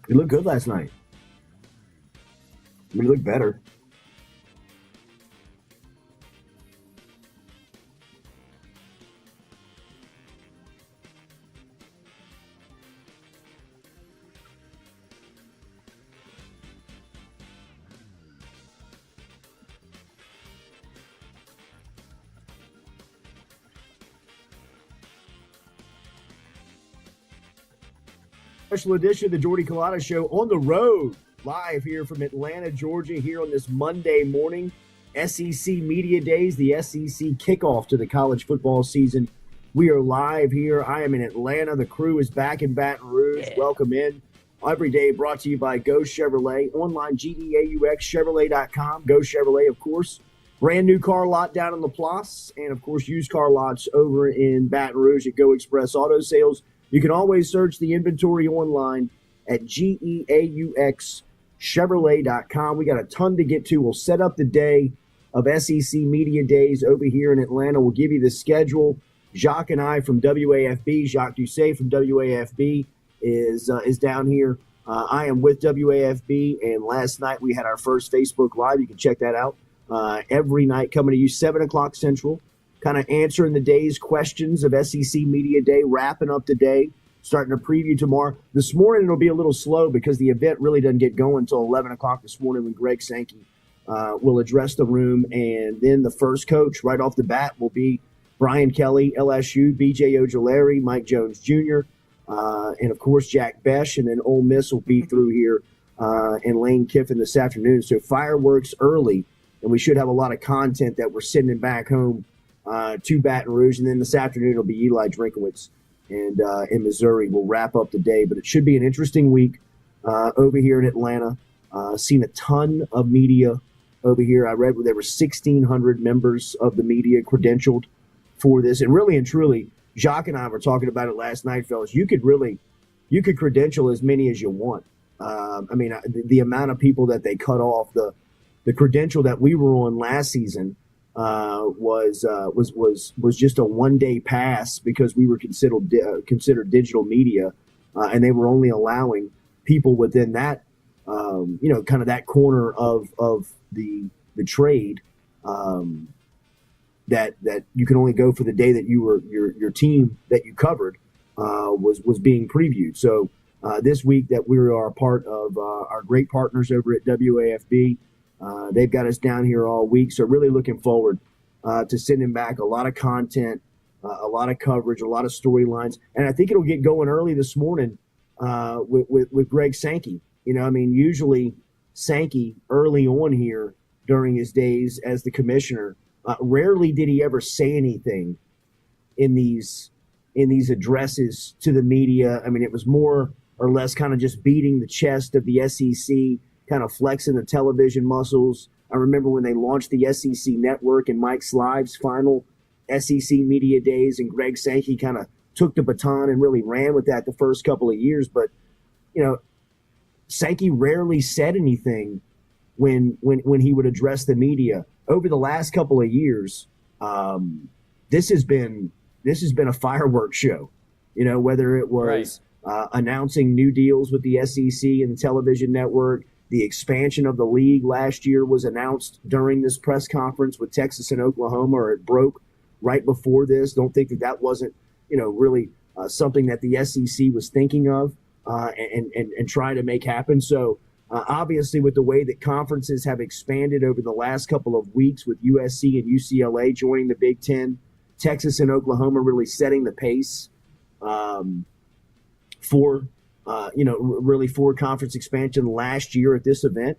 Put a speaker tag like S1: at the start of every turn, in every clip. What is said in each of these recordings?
S1: He looked good last night. I mean, he looked better. Special edition of the Jordy Culotta Show on the road, live here from Atlanta, Georgia, here on this Monday morning. SEC Media Days, the SEC kickoff to the college football season. We are live here. I am in Atlanta. The crew is back in Baton Rouge. Yeah. Welcome in. Every day brought to you by Go Chevrolet. Online, GEAUX, Chevrolet.com. Go Chevrolet, of course. Brand new car lot down in LaPlace. And, of course, used car lots over in Baton Rouge at Go Express Auto Sales. You can always search the inventory online at GEAUXChevrolet.com. We got a ton to get to. We'll set up the day of SEC Media Days over here in Atlanta. We'll give you the schedule. Jacques and I from WAFB, Jacques Doucet from WAFB is down here. I am with WAFB, and last night we had our first Facebook Live. You can check that out every night, coming to you 7 o'clock Central. Kind of answering the day's questions of SEC Media Day, wrapping up the day, starting a preview tomorrow. This morning it'll be a little slow because the event really doesn't get going until 11 o'clock this morning when Greg Sankey will address the room. And then the first coach right off the bat will be Brian Kelly, LSU, B.J. Ojolari, Mike Jones Jr., and, of course, Jack Besh. And then Ole Miss will be through here and Lane Kiffin this afternoon. So fireworks early, and we should have a lot of content that we're sending back home to Baton Rouge, and then this afternoon it'll be Eli Drinkowitz and in Missouri. We'll wrap up the day, but it should be an interesting week over here in Atlanta. Seen a ton of media over here. I read there were 1,600 members of the media credentialed for this, and really and truly, Jacques and I were talking about it last night, fellas. You could credential as many as you want. I mean, the amount of people that they cut off, the credential that we were on last season. Was just a one-day pass because we were considered digital media, and they were only allowing people within that, kind of that corner of the trade, that you can only go for the day that you were your team that you covered was being previewed. So this week that we are a part of our great partners over at WAFB. They've got us down here all week, so really looking forward to sending back a lot of content, a lot of coverage, a lot of storylines, and I think it'll get going early this morning with Greg Sankey. Usually Sankey early on here during his days as the commissioner, rarely did he ever say anything in these addresses to the media. I mean, it was more or less kind of just beating the chest of the SEC, kind of flexing the television muscles. I remember when they launched the SEC network and Mike Slive's final SEC Media Days, and Greg Sankey kind of took the baton and really ran with that the first couple of years. But, Sankey rarely said anything when he would address the media. Over the last couple of years, this has been a fireworks show, whether it was announcing new deals with the SEC and the television network. The expansion of the league last year was announced during this press conference with Texas and Oklahoma, or it broke right before this. Don't think that wasn't, really something that the SEC was thinking of and trying to make happen. So obviously with the way that conferences have expanded over the last couple of weeks with USC and UCLA joining the Big Ten, Texas and Oklahoma really setting the pace really for conference expansion last year at this event.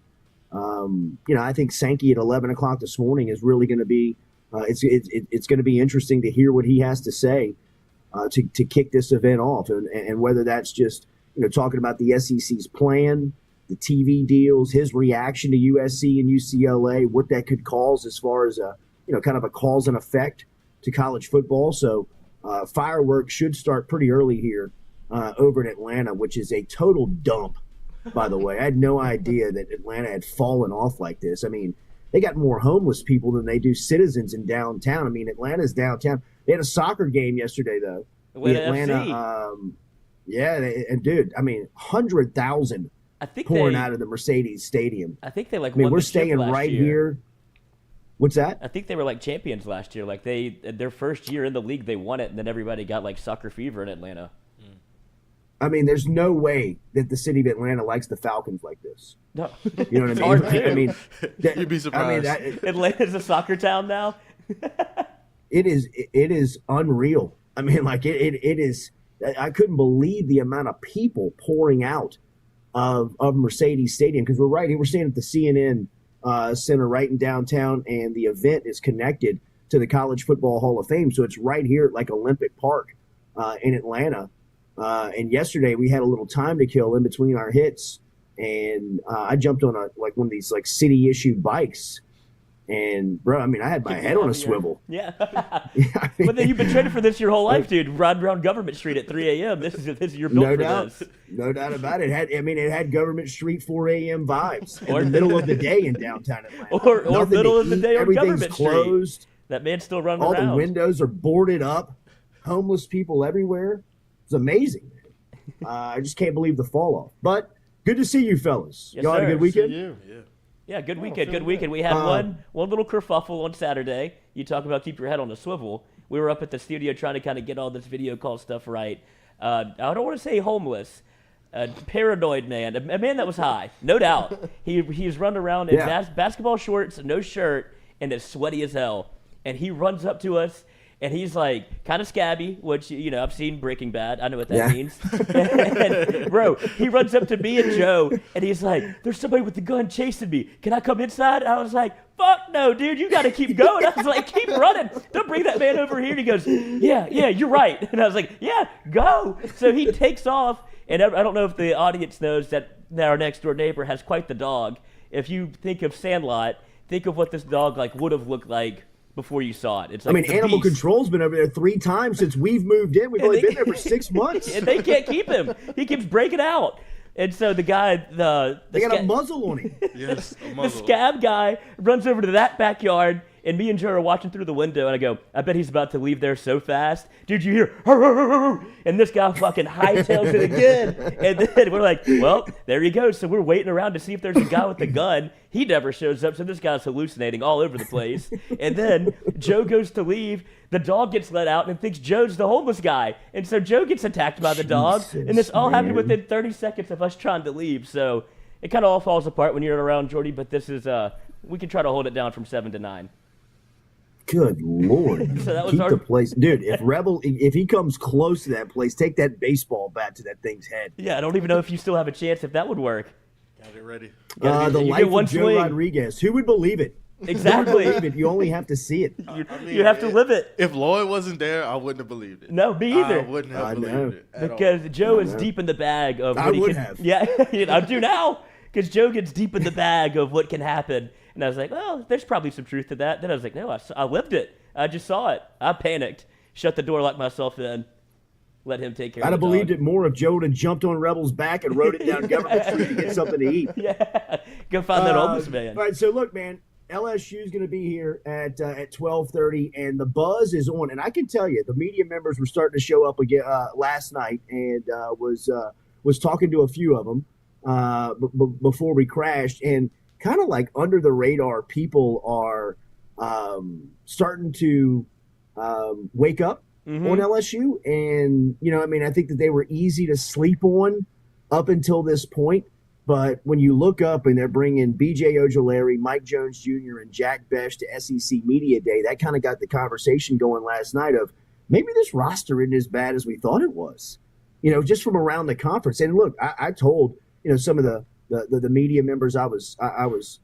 S1: I think Sankey at 11 o'clock this morning is really going to be it's going to be interesting to hear what he has to say to kick this event off, and whether that's just talking about the SEC's plan, the TV deals, his reaction to USC and UCLA, what that could cause as far as kind of a cause and effect to college football. So fireworks should start pretty early here over in Atlanta, which is a total dump, by the way. I had no idea that Atlanta had fallen off like this. I mean, they got more homeless people than they do citizens in downtown. I mean, Atlanta's downtown. They had a soccer game yesterday, though.
S2: With Atlanta,
S1: dude, I mean, 100,000 pouring out of the Mercedes Stadium.
S2: I think they
S1: I mean, we're staying right here. What's that?
S2: I think they were like champions last year. Like their first year in the league, they won it, and then everybody got like sucker fever in Atlanta.
S1: I mean, there's no way that the city of Atlanta likes the Falcons like this.
S2: No,
S1: you know what I mean? I mean,
S3: you'd be surprised. I mean,
S2: Atlanta's a soccer town now.
S1: It is unreal. I mean, like it is. I couldn't believe the amount of people pouring out of Mercedes Stadium, because we're right here. We're staying at the CNN Center right in downtown, and the event is connected to the College Football Hall of Fame, so it's right here at like Olympic Park in Atlanta. And yesterday we had a little time to kill in between our hits, and I jumped on one of these like city issued bikes, and bro, I mean, I had my head on a swivel.
S2: Yeah. But then you've been training for this your whole life, dude. Riding around Government Street at 3 a.m. This is your built for this.
S1: No doubt about it. It had Government Street 4 a.m. vibes in the middle of the day in downtown Atlanta.
S2: Or middle of the day on Government
S1: closed.
S2: Street. That man's still running
S1: All
S2: around.
S1: The windows are boarded up. Homeless people everywhere. It's amazing. I just can't believe the fall off. But good to see you, fellas.
S2: Yes,
S1: y'all had a good weekend?
S3: See you.
S2: Yeah, good weekend. Good weekend. We had one little kerfuffle on Saturday. You talk about keep your head on a swivel. We were up at the studio trying to kind of get all this video call stuff right. I don't want to say homeless. A paranoid man. A man that was high, no doubt. He's running around in basketball shorts, no shirt, and is sweaty as hell. And he runs up to us. And he's like kind of scabby, which, you know, I've seen Breaking Bad. I know what that means. And, bro, he runs up to me and Joe, and he's like, there's somebody with the gun chasing me. Can I come inside? I was like, fuck no, dude. You got to keep going. I was like, keep running. Don't bring that man over here. And he goes, yeah, you're right. And I was like, yeah, go. So he takes off. And I don't know if the audience knows that our next door neighbor has quite the dog. If you think of Sandlot, think of what this dog like would have looked like before you saw it. It's like
S1: Animal Control's been over there 3 times since we've moved in. We've only been there for 6 months.
S2: And they can't keep him. He keeps breaking out. And so the guy,
S1: they got a muzzle on him.
S3: Yes, a muzzle.
S2: The scab guy runs over to that backyard, and me and Joe are watching through the window, and I go, I bet he's about to leave there so fast. Did you hear? And this guy fucking hightails it again. And then we're like, well, there he goes. So we're waiting around to see if there's a guy with a gun. He never shows up, so this guy's hallucinating all over the place. And then Joe goes to leave. The dog gets let out and thinks Joe's the homeless guy. And so Joe gets attacked by the dog. And this all happened within 30 seconds of us trying to leave. So it kind of all falls apart when you're around Jordy, but this is, we can try to hold it down from 7 to 9.
S1: Good Lord.
S2: So that was
S1: Keep the place. Dude, if he comes close to that place, take that baseball bat to that thing's head.
S2: Yeah, I don't even know if you still have a chance if that would work.
S3: Got it ready.
S1: The life of Joe Rodriguez. Who would believe it?
S2: Exactly.
S1: Who would believe it? You only have to see it.
S2: You have to live it.
S3: If Lloyd wasn't there, I wouldn't have believed it.
S2: No, me either.
S3: I wouldn't have believed it at
S2: because
S3: all.
S2: Joe is deep in the bag of what
S1: I would have.
S2: Yeah, I do now. Because Joe gets deep in the bag of what can happen. And I was like, well, there's probably some truth to that. Then I was like, no, I lived it. I just saw it. I panicked. Shut the door, locked myself in. Let him take care of it. I'd have
S1: believed it more if Joe would have jumped on Rebel's back and rode it down Government Street to get something to eat.
S2: Yeah. Go find that homeless man.
S1: All right, so look, man. LSU is going to be here at 12:30, and the buzz is on. And I can tell you, the media members were starting to show up again last night, and was talking to a few of them before we crashed. And kind of like under the radar, people are starting to wake up on LSU. And, you know, I mean, I think that they were easy to sleep on up until this point. But when you look up and they're bringing B.J. Ojulari, Mike Jones Jr., and Jack Besh to SEC Media Day, that kind of got the conversation going last night of maybe this roster isn't as bad as we thought it was, you know, just from around the conference. And look, I told, you know, some of the media members I was,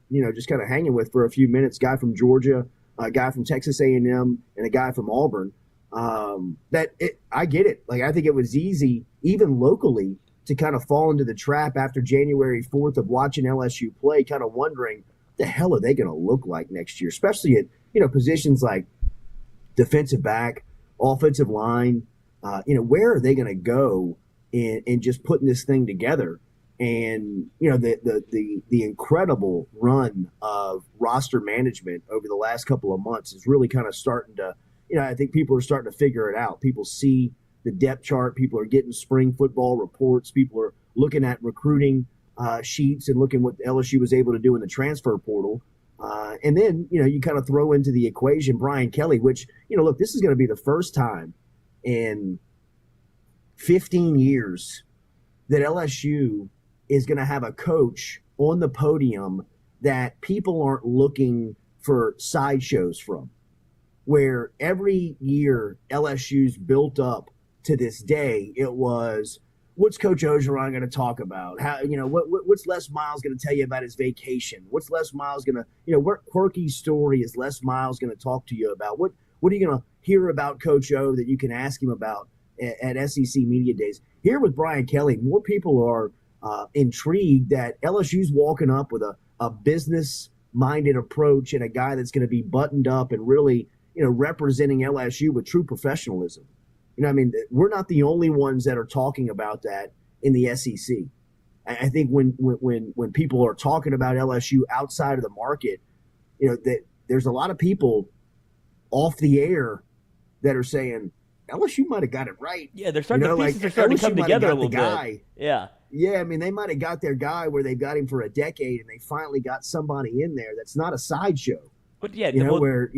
S1: you know, just kind of hanging with for a few minutes, guy from Georgia, a guy from Texas A&M, and a guy from Auburn, I get it. Like, I think it was easy, even locally, to kind of fall into the trap after January 4th of watching LSU play, kind of wondering what the hell are they going to look like next year, especially at, you know, positions like defensive back, offensive line. You know, where are they going to go in just putting this thing together? And, you know, the incredible run of roster management over the last couple of months is really kind of starting to, you know, I think people are starting to figure it out. People see the depth chart. People are getting spring football reports. People are looking at recruiting sheets and looking what LSU was able to do in the transfer portal. And then, you kind of throw into the equation Brian Kelly, which, look, this is going to be the first time in 15 years that LSU is going to have a coach on the podium that people aren't looking for sideshows from, where every year LSU's built up to this day, it was, what's Coach Orgeron going to talk about? How, what's Les Miles going to tell you about his vacation? What's Les Miles going to, what quirky story is Les Miles going to talk to you about? What are you going to hear about Coach O that you can ask him about at SEC Media Days? Here with Brian Kelly, more people are intrigued that LSU's walking up with a business-minded approach and a guy that's going to be buttoned up and really, representing LSU with true professionalism. We're not the only ones that are talking about that in the SEC. I think when people are talking about LSU outside of the market, that there's a lot of people off the air that are saying LSU might have got it right.
S2: Yeah, they're starting to pieces are starting to come together a little bit.
S1: Yeah. Yeah, they might have got their guy where they've got him for a decade, and they finally got somebody in there that's not a sideshow.
S2: But yeah,
S1: where.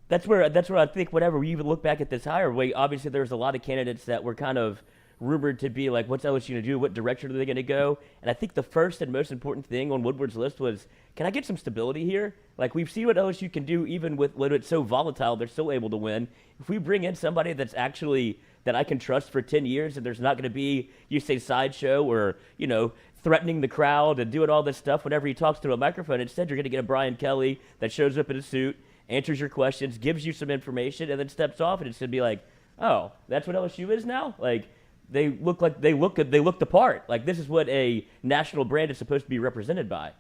S2: That's where I think whenever we even look back at this hire, obviously there's a lot of candidates that were kind of rumored to be like, what's LSU going to do? What direction are they going to go? And I think the first and most important thing on Woodward's list was, can I get some stability here? Like, we've seen what LSU can do even with when it's so volatile, they're still able to win. If we bring in somebody that's actually that I can trust for 10 years and there's not going to be, you say, sideshow or, threatening the crowd and doing all this stuff whenever he talks to a microphone, instead you're going to get a Brian Kelly that shows up in a suit, answers your questions, gives you some information, and then steps off, and it's going to be like, oh, that's what LSU is now? Like, they look the part. Like, this is what a national brand is supposed to be represented by.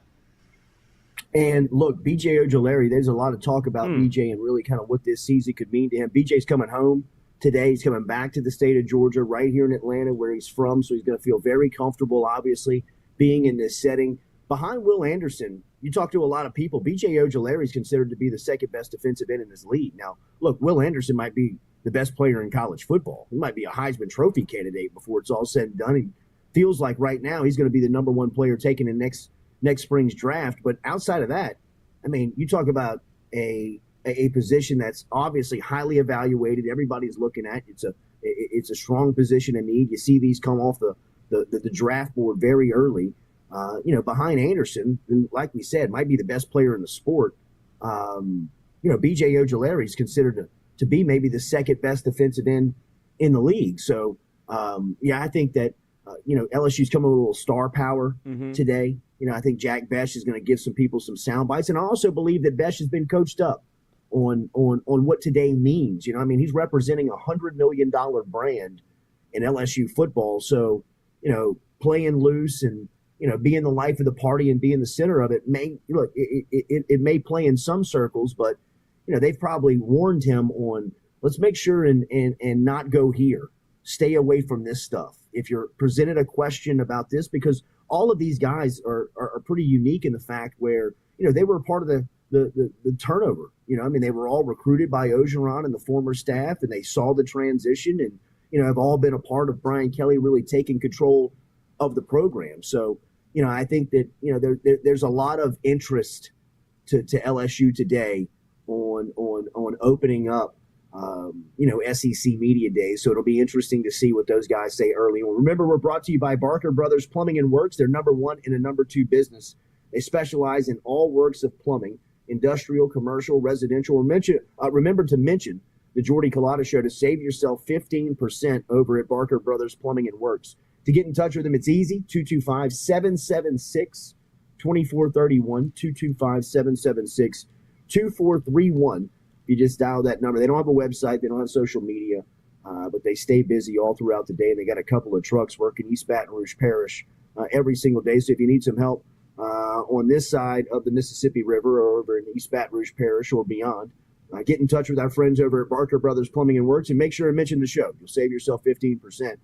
S1: And look, B.J. Ojulari, there's a lot of talk about B.J. and really kind of what this season could mean to him. B.J.'s coming home today. He's coming back to the state of Georgia, right here in Atlanta, where he's from, so he's going to feel very comfortable, obviously, being in this setting. Behind Will Anderson, you talk to a lot of people, B.J. Ojulari is considered to be the second best defensive end in this league. Now, look, Will Anderson might be the best player in college football. He might be a Heisman Trophy candidate before it's all said and done. He feels like right now he's going to be the number one player taken in next spring's draft. But outside of that, you talk about a position that's obviously highly evaluated. Everybody's looking at it's a strong position in need. You see these come off the draft board very early. Behind Anderson, who, like we said, might be the best player in the sport, B.J. Ojulari is considered to be maybe the second best defensive end in the league. So, I think that, LSU's coming with a little star power today. I think Jack Besh is going to give some people some sound bites. And I also believe that Besh has been coached up on what today means. He's representing $100 million brand in LSU football. So, playing loose and, being the life of the party and being the center of it it may play in some circles, but, they've probably warned him on, let's make sure and not go here. Stay away from this stuff. If you're presented a question about this, because all of these guys are pretty unique in the fact where, they were part of the turnover. They were all recruited by Orgeron and the former staff, and they saw the transition and, have all been a part of Brian Kelly really taking control of the program. So, I think that, there's a lot of interest to LSU today on opening up, SEC Media Days. So it'll be interesting to see what those guys say early on. Remember, we're brought to you by Barker Brothers Plumbing and Works. They're number one and a number two business. They specialize in all works of plumbing, industrial, commercial, residential. Remember to mention the Jordy Culotta Show to save yourself 15% over at Barker Brothers Plumbing and Works. To get in touch with them, it's easy, 225-776-2431, 225-776-2431. You just dial that number. They don't have a website. They don't have social media, but they stay busy all throughout the day. And they got a couple of trucks working East Baton Rouge Parish every single day. So if you need some help on this side of the Mississippi River or over in East Baton Rouge Parish or beyond, get in touch with our friends over at Barker Brothers Plumbing and Works and make sure to mention the show. You'll save yourself 15%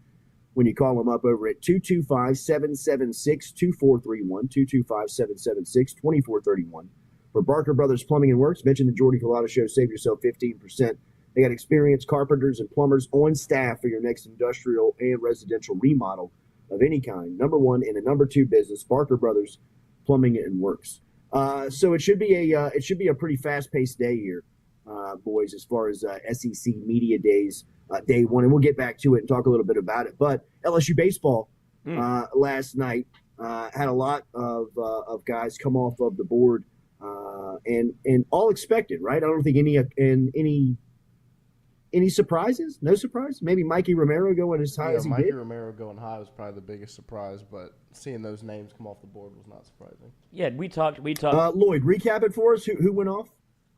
S1: when you call them up over at 225-776-2431, 225-776-2431. For Barker Brothers Plumbing and Works, mention the Jordy Culotta Show, save yourself 15%. They got experienced carpenters and plumbers on staff for your next industrial and residential remodel. of any kind. Number one in a number two business, Barker Brothers Plumbing and Works. So it should be a pretty fast-paced day here, boys, as far as SEC Media Days, day one. And we'll get back to it and talk a little bit about it. But LSU baseball last night had a lot of guys come off of the board, and all expected, right? I don't think any surprises? No surprise? Maybe Mikey Romero going as high as he
S4: Mikey
S1: did?
S4: Romero going high was probably the biggest surprise, but seeing those names come off the board was not surprising.
S2: Yeah, we talked.
S1: Lloyd, recap it for us. Who went off?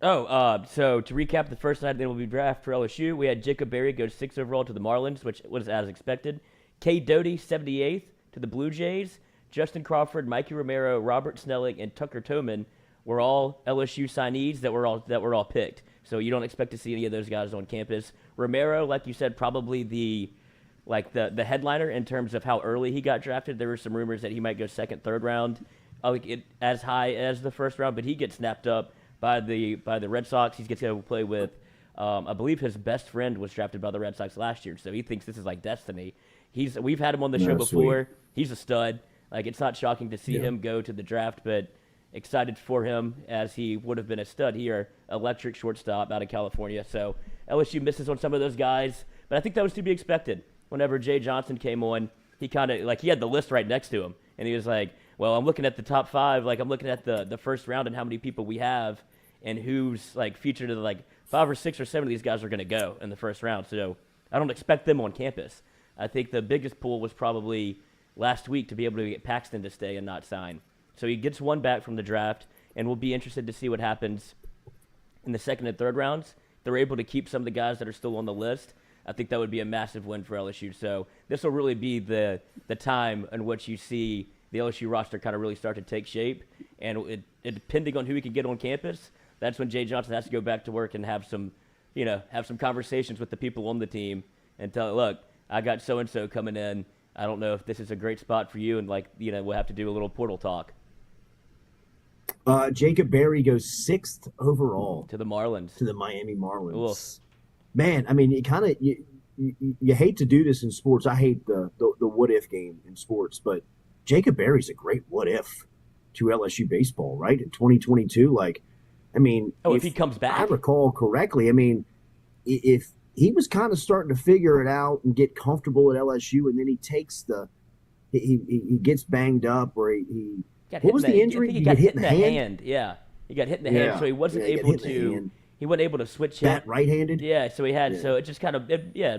S2: So to recap the first night of the MLB draft for LSU, we had Jacob Berry go 6th overall to the Marlins, which was as expected. Cade Doty, 78th to the Blue Jays. Justin Crawford, Mikey Romero, Robert Snelling, and Tucker Toman were all LSU signees that were all picked. So you don't expect to see any of those guys on campus. Romero, like you said, probably the headliner in terms of how early he got drafted. There were some rumors that he might go second, third round, as high as the first round, but he gets snapped up by the Red Sox. He gets to play with, I believe his best friend was drafted by the Red Sox last year, so he thinks this is like destiny. We've had him on the show before. Sweet. He's a stud. Like, it's not shocking to see him go to the draft, but excited for him as he would have been a stud here, electric shortstop out of California. So LSU misses on some of those guys, but I think that was to be expected. Whenever Jay Johnson came on, he kind of he had the list right next to him, and he was like, well, I'm looking at the top 5, I'm looking at the first round and how many people we have and who's featured in 5 or 6 or 7 of these guys are going to go in the first round. So I don't expect them on campus. I think the biggest pull was probably last week to be able to get Paxton to stay and not sign. So he gets one back from the draft, and we'll be interested to see what happens in the second and third rounds. They're able to keep some of the guys that are still on the list. I think that would be a massive win for LSU. So this will really be the time in which you see the LSU roster kind of really start to take shape. And depending on who he can get on campus, that's when Jay Johnson has to go back to work and have some conversations with the people on the team and tell, look, I got so-and-so coming in. I don't know if this is a great spot for you, and we'll have to do a little portal talk.
S1: Jacob Berry goes 6th overall
S2: to the Marlins,
S1: to the Miami Marlins.
S2: Oof.
S1: Man, I mean, you hate to do this in sports. I hate the what if game in sports, but Jacob Berry's a great what if to LSU baseball, right? In 2022,
S2: if he comes back,
S1: I recall correctly. I mean, if he was kind of starting to figure it out and get comfortable at LSU, and then he takes he gets banged up, or he what was the injury?
S2: He got hit in the hand. Yeah, he got hit in the hand, so he wasn't able to. He wasn't able to switch
S1: that right-handed.
S2: Yeah, so he had. Yeah. So it just kind of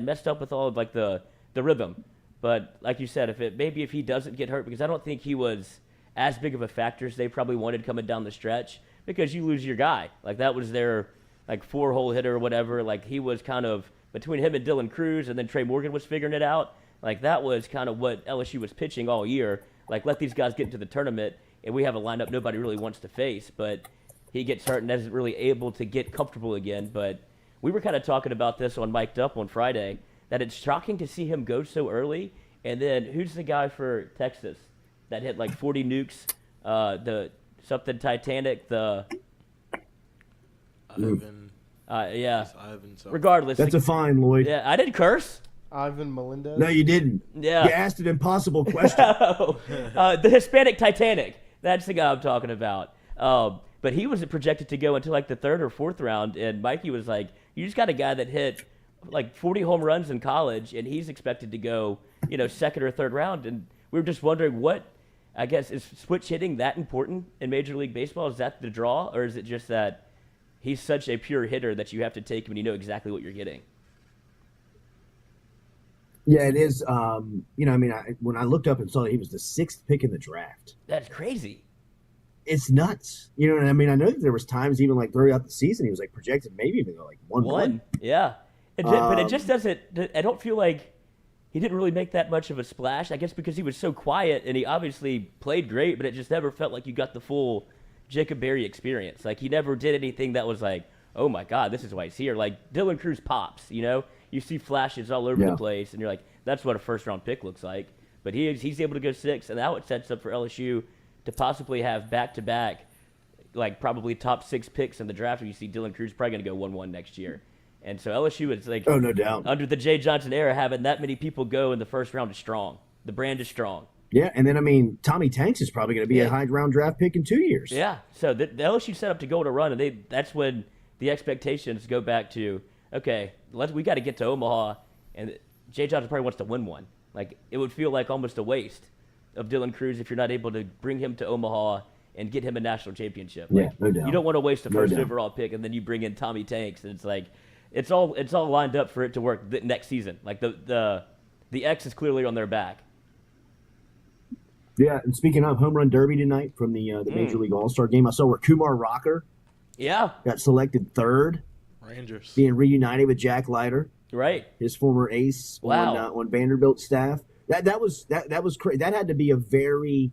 S2: messed up with all of the rhythm. But like you said, if he doesn't get hurt, because I don't think he was as big of a factor as they probably wanted coming down the stretch, because you lose your guy. That was their 4-hole hitter or whatever. He was kind of between him and Dylan Cruz, and then Trey Morgan was figuring it out. That was kind of what LSU was pitching all year. Let these guys get into the tournament, and we have a lineup nobody really wants to face. But he gets hurt and isn't really able to get comfortable again. But we were kind of talking about this on Mic'd Up on Friday, that it's shocking to see him go so early. And then who's the guy for Texas that hit 40 nukes? The something Titanic, the
S3: Ivan.
S2: Yeah.
S3: Ivan something.
S2: Regardless.
S1: That's a fine, Lloyd.
S2: Yeah, I didn't curse.
S4: Ivan Melendez?
S1: No, you didn't.
S2: Yeah.
S1: You asked an impossible question.
S2: No. The Hispanic Titanic. That's the guy I'm talking about. But he was projected to go into the 3rd or 4th round, and Mikey was like, you just got a guy that hit 40 home runs in college, and he's expected to go, 2nd or 3rd round. And we were just wondering is switch hitting that important in Major League Baseball? Is that the draw, or is it just that he's such a pure hitter that you have to take him and you know exactly what you're getting?
S1: Yeah, it is. When I looked up and saw that he was the 6th pick in the draft.
S2: That's crazy.
S1: It's nuts. You know what I mean? I know that there was times even throughout the season he was projected maybe even go 1-1.
S2: Yeah. But it just doesn't – I don't feel like he didn't really make that much of a splash. I guess because he was so quiet, and he obviously played great, but it just never felt like you got the full Jacob Berry experience. He never did anything that was oh, my God, this is why he's here. Dylan Cruz pops, You see flashes all over the place, and you're that's what a first-round pick looks like. But he's able to go 6, and now it sets up for LSU to possibly have back-to-back, probably top 6 picks in the draft. And you see Dylan Cruz probably going to go 1-1 next year. And so LSU is
S1: oh, no doubt,
S2: under the Jay Johnson era, having that many people go in the first round is strong. The brand is strong.
S1: Yeah, and then, I mean, Tommy Tanks is probably going to be a high-round draft pick in 2 years.
S2: Yeah, so the LSU set up to go on a run, and that's when the expectations go back to, okay, we got to get to Omaha, and Jay Johnson probably wants to win one. Like, it would feel like almost a waste of Dylan Cruz if you're not able to bring him to Omaha and get him a national championship. Like,
S1: no doubt.
S2: You don't want to waste the first overall pick, and then you bring in Tommy Tanks, and it's like it's all lined up for it to work next season. Like the X is clearly on their back.
S1: Yeah, and speaking of home run derby tonight from the Major League All-Star game, I saw where Kumar Rocker got selected third.
S3: Rangers.
S1: Being reunited with Jack Leiter.
S2: Right.
S1: His former ace on Vanderbilt's staff. That was crazy. That had to be a very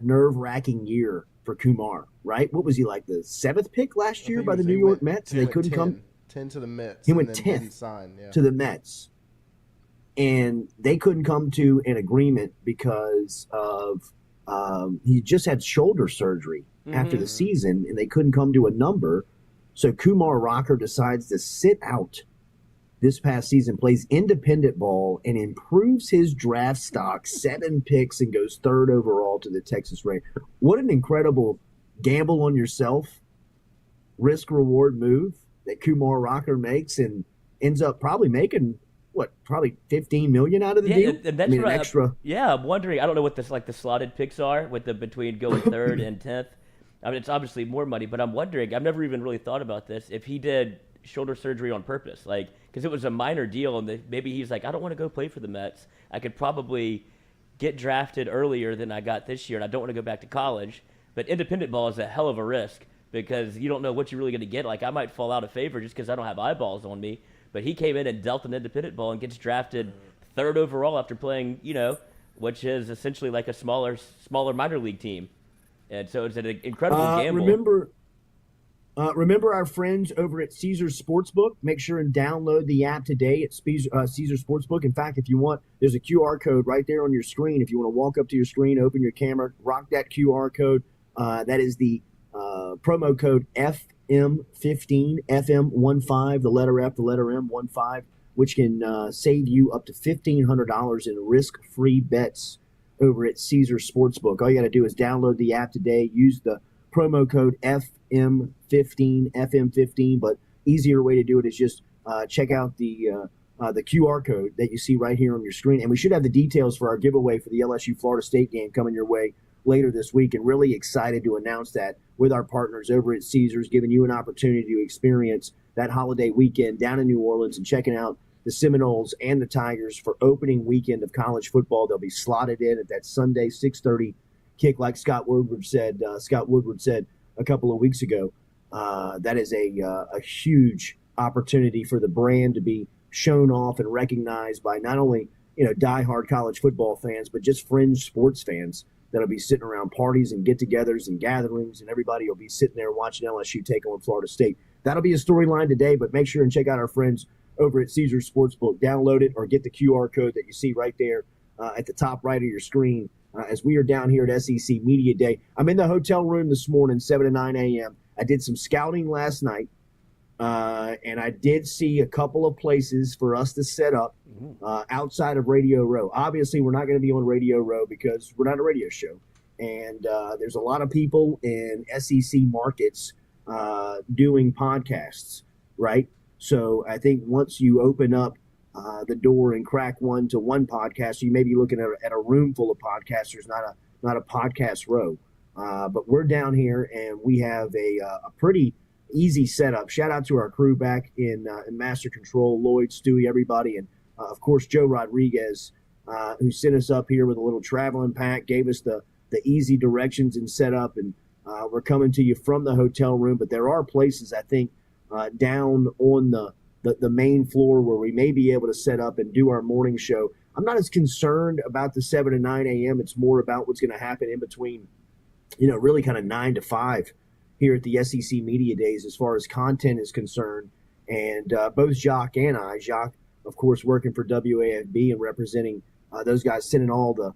S1: nerve-wracking year for Kumar, right? What was he, like the 7th pick last year by the New York Mets?
S4: They couldn't come 10 to the Mets.
S1: He went 10th to the Mets. And they couldn't come to an agreement because of he just had shoulder surgery after the season, and they couldn't come to a number. So Kumar Rocker decides to sit out this past season, plays independent ball, and improves his draft stock 7 picks and goes 3rd overall to the Texas Rangers. What an incredible gamble on yourself, risk-reward move that Kumar Rocker makes, and ends up probably making – probably $15 million out of the deal?
S2: And that's extra. I'm wondering. I don't know what the slotted picks are with between going 3rd and 10th. I mean, it's obviously more money, but I'm wondering. I've never even really thought about this. If he did shoulder surgery on purpose, because it was a minor deal, and maybe he's like, I don't want to go play for the Mets. I could probably get drafted earlier than I got this year, and I don't want to go back to college. But independent ball is a hell of a risk because you don't know what you're really going to get. Like, I might fall out of favor just because I don't have eyeballs on me. But he came in and dealt an independent ball and gets drafted 3rd overall after playing, which is essentially like a smaller minor league team. And so it's an incredible gamble.
S1: Remember our friends over at Caesars Sportsbook? Make sure and download the app today at Caesars Sportsbook. In fact, if you want, there's a QR code right there on your screen. If you want to walk up to your screen, open your camera, rock that QR code. That is the promo code FM15, FM15, the letter F, the letter M, 15, which can save you up to $1,500 in risk-free bets over at Caesars Sportsbook. All you got to do is download the app today, use the promo code FM15, but easier way to do it is just check out the QR code that you see right here on your screen. And we should have the details for our giveaway for the LSU Florida State game coming your way later this week, and really excited to announce that with our partners over at Caesars, giving you an opportunity to experience that holiday weekend down in New Orleans and checking out the Seminoles and the Tigers for opening weekend of college football. They'll be slotted in at that Sunday 6:30 kick, like Scott Woodward said a couple of weeks ago. That is a huge opportunity for the brand to be shown off and recognized by not only diehard college football fans, but just fringe sports fans that'll be sitting around parties and get-togethers and gatherings, and everybody will be sitting there watching LSU take on Florida State. That'll be a storyline today, but make sure and check out our friends over at Caesars Sportsbook. Download it or get the QR code that you see right there at the top right of your screen as we are down here at SEC Media Day. I'm in the hotel room this morning, 7 to 9 a.m. I did some scouting last night, and I did see a couple of places for us to set up outside of Radio Row. Obviously, we're not going to be on Radio Row because we're not a radio show. And there's a lot of people in SEC markets doing podcasts, right? So I think once you open up the door and crack one to one podcast, you may be looking at a room full of podcasters, not a podcast row. But we're down here, and we have a pretty easy setup. Shout out to our crew back in Master Control, Lloyd, Stewie, everybody, and of course Joe Rodriguez, who sent us up here with a little traveling pack, gave us the easy directions and setup, and we're coming to you from the hotel room. But there are places, I think, down on the main floor where we may be able to set up and do our morning show. I'm not as concerned about the 7 to 9 a.m. It's more about what's going to happen in between, really kind of 9 to 5 here at the SEC Media Days as far as content is concerned. And both Jacques and I, Jacques, of course, working for WAFB and representing those guys, sending all the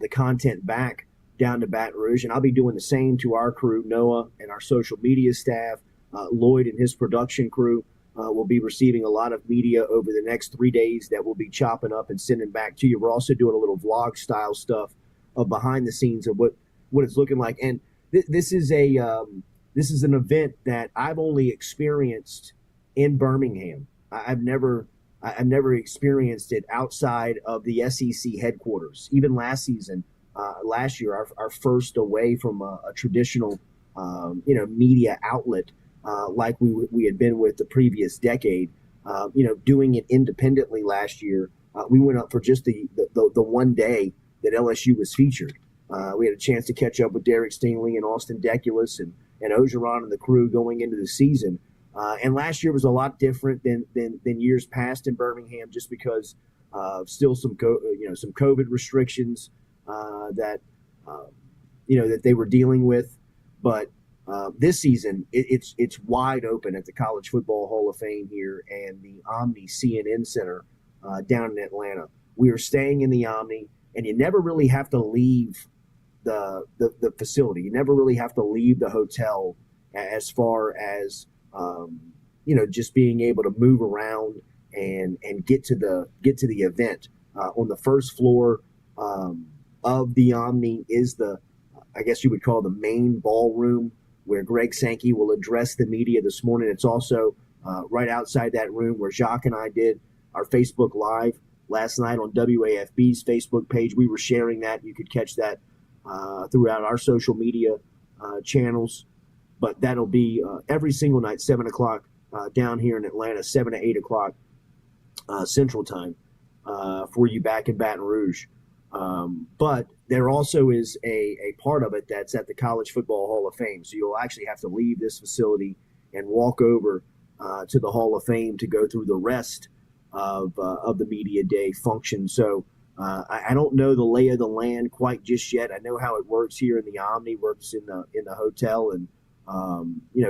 S1: content back down to Baton Rouge. And I'll be doing the same to our crew, Noah and our social media staff, Lloyd and his production crew. We'll be receiving a lot of media over the next 3 days that we'll be chopping up and sending back to you. We're also doing a little vlog style stuff of behind the scenes of what it's looking like. And this is an event that I've only experienced in Birmingham. I've never experienced it outside of the SEC headquarters. Even last season, last year, our first away from a traditional, media outlet like we had been with the previous decade. Doing it independently last year, we went up for just the one day that LSU was featured. We had a chance to catch up with Derek Stingley and Austin Deculus and Ogeron and the crew going into the season. And last year was a lot different than years past in Birmingham, just because still some COVID restrictions that they were dealing with. But this season, it's wide open at the College Football Hall of Fame here and the Omni CNN Center down in Atlanta. We are staying in the Omni, and you never really have to leave the facility. You never really have to leave the hotel as far as just being able to move around and get to the event. On the first floor of the Omni is I guess you would call the main ballroom, where Greg Sankey will address the media this morning. It's also right outside that room where Jacques and I did our Facebook Live last night on WAFB's Facebook page. We were sharing that. You could catch that throughout our social media channels. But that'll be every single night, 7 o'clock down here in Atlanta, 7 to 8 o'clock Central Time for you back in Baton Rouge. But there also is a part of it that's at the College Football Hall of Fame. So you'll actually have to leave this facility and walk over to the Hall of Fame to go through the rest of the Media Day function. So I don't know the lay of the land quite just yet. I know how it works here in the Omni, works in the hotel, and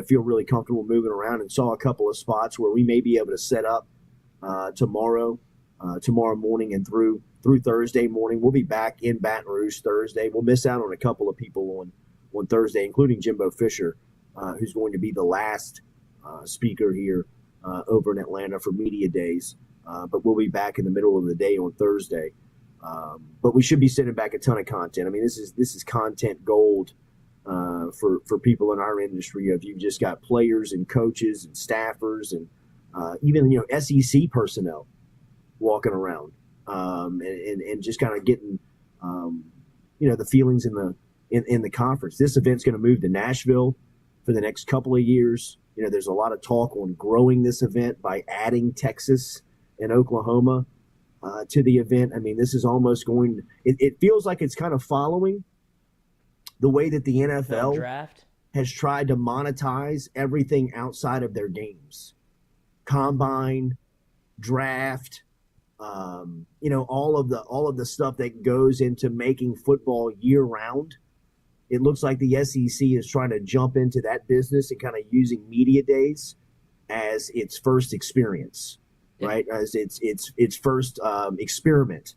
S1: feel really comfortable moving around, and saw a couple of spots where we may be able to set up tomorrow morning and through Thursday morning. We'll be back in Baton Rouge Thursday. We'll miss out on a couple of people on Thursday, including Jimbo Fisher, who's going to be the last speaker here over in Atlanta for Media Days. But we'll be back in the middle of the day on Thursday. But we should be sending back a ton of content. I mean, this is content gold for people in our industry. If you've just got players and coaches and staffers and even SEC personnel walking around and just kind of getting the feelings in the conference. This event's going to move to Nashville for the next couple of years. There's a lot of talk on growing this event by adding Texas and Oklahoma to the event. I mean, this is almost it feels like it's kind of following the way that the NFL
S2: draft
S1: has tried to monetize everything outside of their games. Combine, draft, all of the stuff that goes into making football year round. It looks like the SEC is trying to jump into that business and kind of using Media Days as its first experience, right? As its first experiment,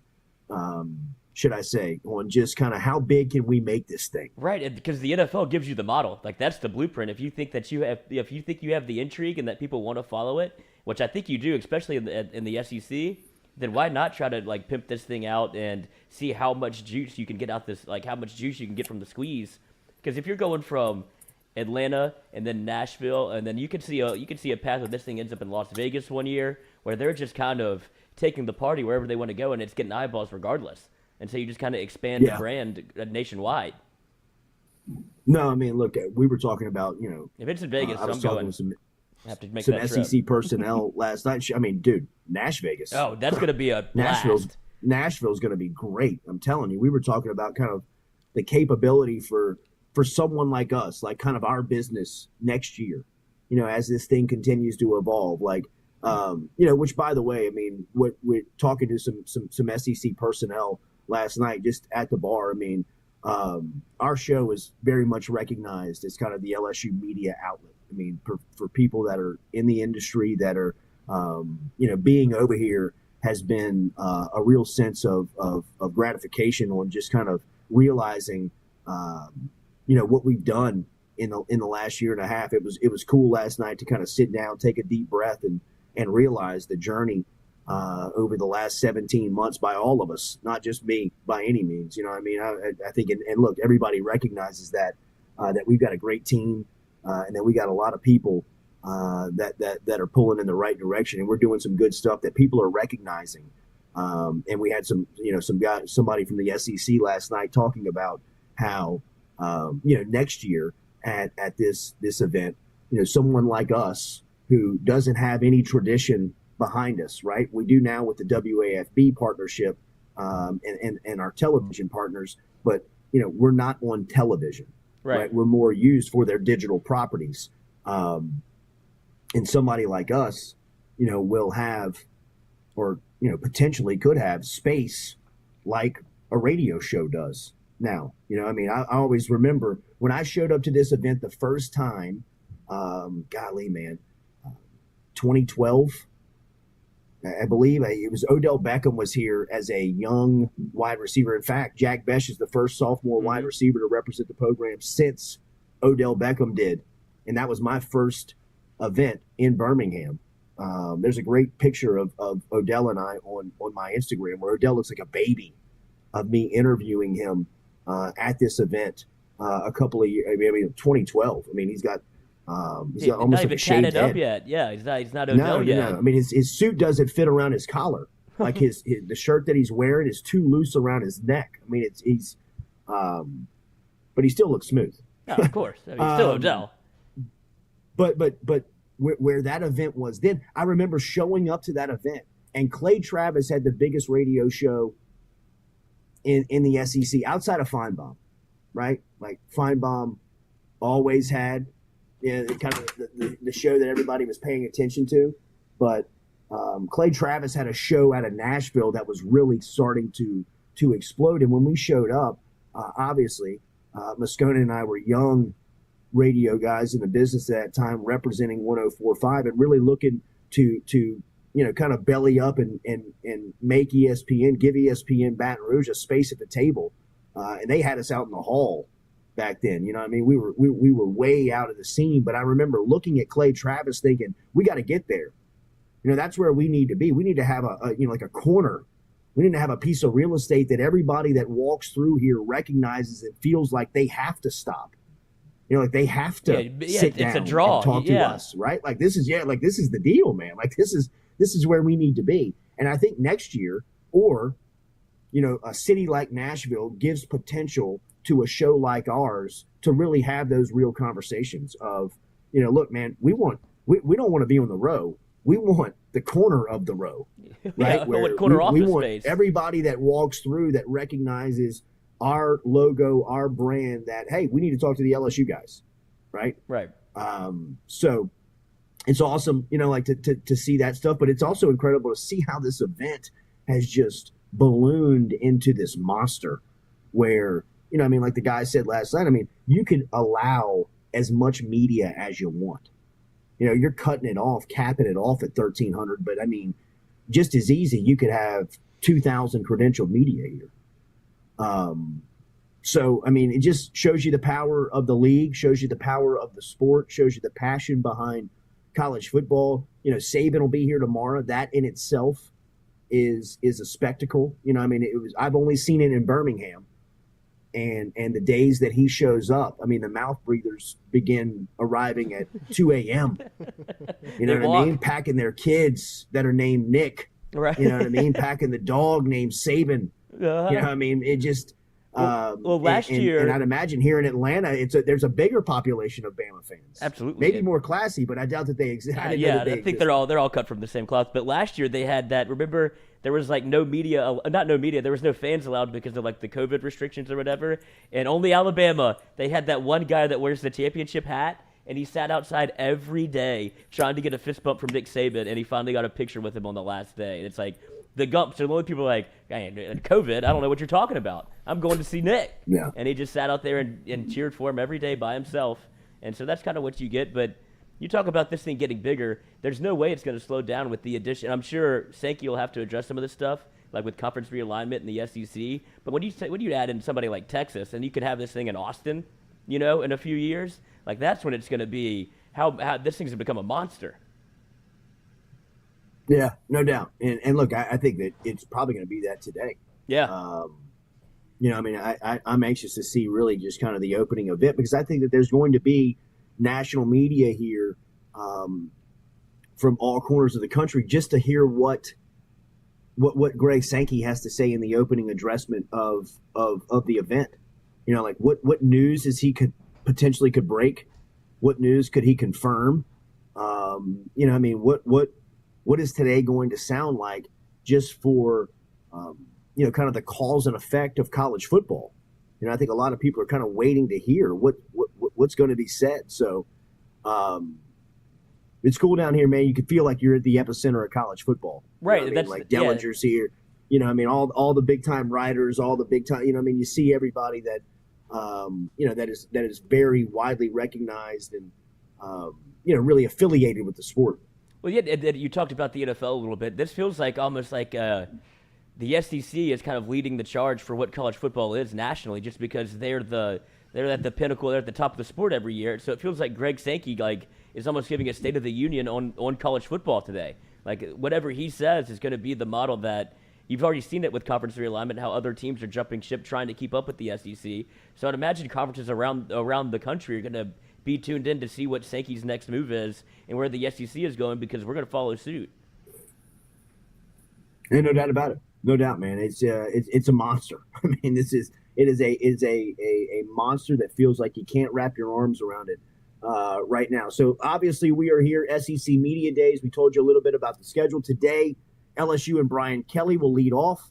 S1: should I say, on just kind of how big can we make this thing?
S2: Right, and because the NFL gives you the model, like that's the blueprint. If you think you have the intrigue and that people want to follow it, which I think you do, especially in the SEC, then why not try to like pimp this thing out and see how much juice you can get out this, like how much juice you can get from the squeeze? Because if you're going from Atlanta and then Nashville, and then you can see a path where this thing ends up in Las Vegas one year, where they're just kind of taking the party wherever they want to go, and it's getting eyeballs regardless. And so you just kind of expand the brand nationwide.
S1: No, I mean, look, we were talking about,
S2: if it's in Vegas,
S1: I was
S2: I'm
S1: talking
S2: going.
S1: with some
S2: have to make
S1: some
S2: that
S1: SEC
S2: trip.
S1: personnel last night. I mean, dude, Nash Vegas.
S2: Oh, that's going to be a blast.
S1: Nashville's going to be great. I'm telling you. We were talking about kind of the capability for someone like us, like kind of our business next year, as this thing continues to evolve. Like, which, by the way, I mean, we're talking to some SEC personnel last night just at the bar. I mean, our show is very much recognized as kind of the LSU media outlet. I mean, for people that are in the industry that are, being over here has been a real sense of gratification on just kind of realizing, what we've done in the last year and a half. It was cool last night to kind of sit down, take a deep breath, and realize the journey over the last 17 months by all of us, not just me by any means. You know what I mean? I think, and look, everybody recognizes that we've got a great team and that we got a lot of people that are pulling in the right direction, and we're doing some good stuff that people are recognizing. And we had somebody from the SEC last night talking about how, next year at this event, someone like us who doesn't have any tradition behind us, right? We do now with the WAFB partnership and our television partners, but we're not on television, right? We're more used for their digital properties. And somebody like us, will have, or potentially could have space like a radio show does now. I always remember when I showed up to this event the first time, 2012, I believe it was Odell Beckham was here as a young wide receiver. In fact, Jack Besh is the first sophomore wide receiver to represent the program since Odell Beckham did. And that was my first event in Birmingham. There's a great picture of Odell and I on my Instagram where Odell looks like a baby of me interviewing him at this event a couple of years. 2012. He's got almost like a shaved head.
S2: Up yet. Yeah, he's not Odell yet.
S1: No. His suit doesn't fit around his collar. Like the shirt that he's wearing is too loose around his neck. But he still looks smooth.
S2: Oh, of course. Still Odell.
S1: But where that event was then, I remember showing up to that event, and Clay Travis had the biggest radio show in the SEC outside of Feinbaum, right? Like Feinbaum always had kind of the show that everybody was paying attention to. But Clay Travis had a show out of Nashville that was really starting to explode. And when we showed up, obviously, Moscona and I were young radio guys in the business at that time, representing 104.5 and really looking to kind of belly up and make ESPN, give ESPN Baton Rouge a space at the table. And they had us out in the hall back then. We were way out of the scene, but I remember looking at Clay Travis thinking, we got to get there. That's where we need to be. We need to have like a corner. We need to have a piece of real estate that everybody that walks through here recognizes and feels like they have to stop. Like they have to sit down and talk to us, right? Like this is the deal, man. Like this is where we need to be. And I think next year, or a city like Nashville gives potential to a show like ours to really have those real conversations of, look, man, we don't want to be on the row. We want the corner of the row, right?
S2: Yeah,
S1: where
S2: corner
S1: we
S2: office
S1: want
S2: space. Everybody
S1: that walks through that recognizes our logo, our brand, that, hey, we need to talk to the LSU guys, right?
S2: Right.
S1: So it's awesome, to see that stuff, but it's also incredible to see how this event has just ballooned into this monster where, like the guy said last night, you can allow as much media as you want. You're cutting it off, capping it off at 1,300, but just as easy, you could have 2,000 credentialed media here. So, it just shows you the power of the league, shows you the power of the sport, shows you the passion behind college football. Saban will be here tomorrow. That in itself is a spectacle. I've only seen it in Birmingham. And the days that he shows up, the mouth breathers begin arriving at 2 a.m. You know what I mean? Packing their kids that are named Nick.
S2: Right.
S1: You know what I mean? Packing the dog named Saban.
S2: Uh-huh.
S1: You know what I mean? It just
S2: last year,
S1: and I'd imagine here in Atlanta, there's a bigger population of Bama fans.
S2: Absolutely,
S1: maybe more classy, but I doubt that they exist.
S2: I think they're all cut from the same cloth. But last year they had that. Remember, there was like no media, there was no fans allowed because of like the COVID restrictions or whatever. And only Alabama, they had that one guy that wears the championship hat. And he sat outside every day trying to get a fist bump from Nick Saban, and he finally got a picture with him on the last day. And it's like the Gumps, and the only people are like, hey, COVID, I don't know what you're talking about. I'm going to see Nick.
S1: Yeah.
S2: And he just sat out there and cheered for him every day by himself. And so that's kind of what you get. But you talk about this thing getting bigger. There's no way it's going to slow down with the addition. I'm sure Sankey will have to address some of this stuff, like with conference realignment in the SEC. But when you add in somebody like Texas, and you could have this thing in Austin, in a few years, like that's when it's going to be how this thing's going to become a monster.
S1: Yeah, no doubt. And look, I think that it's probably going to be that today.
S2: Yeah.
S1: I mean, I'm anxious to see really just kind of the opening of it, because I think that there's going to be national media here from all corners of the country just to hear what Greg Sankey has to say in the opening addressment of the event. Like what news is he could potentially break? What news could he confirm? I mean, what is today going to sound like just for kind of the cause and effect of college football? I think a lot of people are kind of waiting to hear what's going to be said. So it's cool down here, man. You can feel like you're at the epicenter of college football.
S2: Right.
S1: I mean? Like Dellinger's here. I mean, all the big time writers, all the big time. I mean, you see everybody that that is very widely recognized and really affiliated with the sport.
S2: Well, yeah, you talked about the NFL a little bit. This feels like almost like the SEC is kind of leading the charge for what college football is nationally, just because they're at the pinnacle, they're at the top of the sport every year. So it feels like Greg Sankey is almost giving a State of the Union on college football today. Like whatever he says is going to be the model that you've already seen it with conference realignment, how other teams are jumping ship trying to keep up with the SEC. So I'd imagine conferences around the country are going to be tuned in to see what Sankey's next move is and where the SEC is going, because we're going to follow suit.
S1: And no doubt about it. No doubt, man. It's a monster. I mean, it is a monster that feels like you can't wrap your arms around it right now. So obviously we are here, SEC Media Days. We told you a little bit about the schedule today. LSU and Brian Kelly will lead off.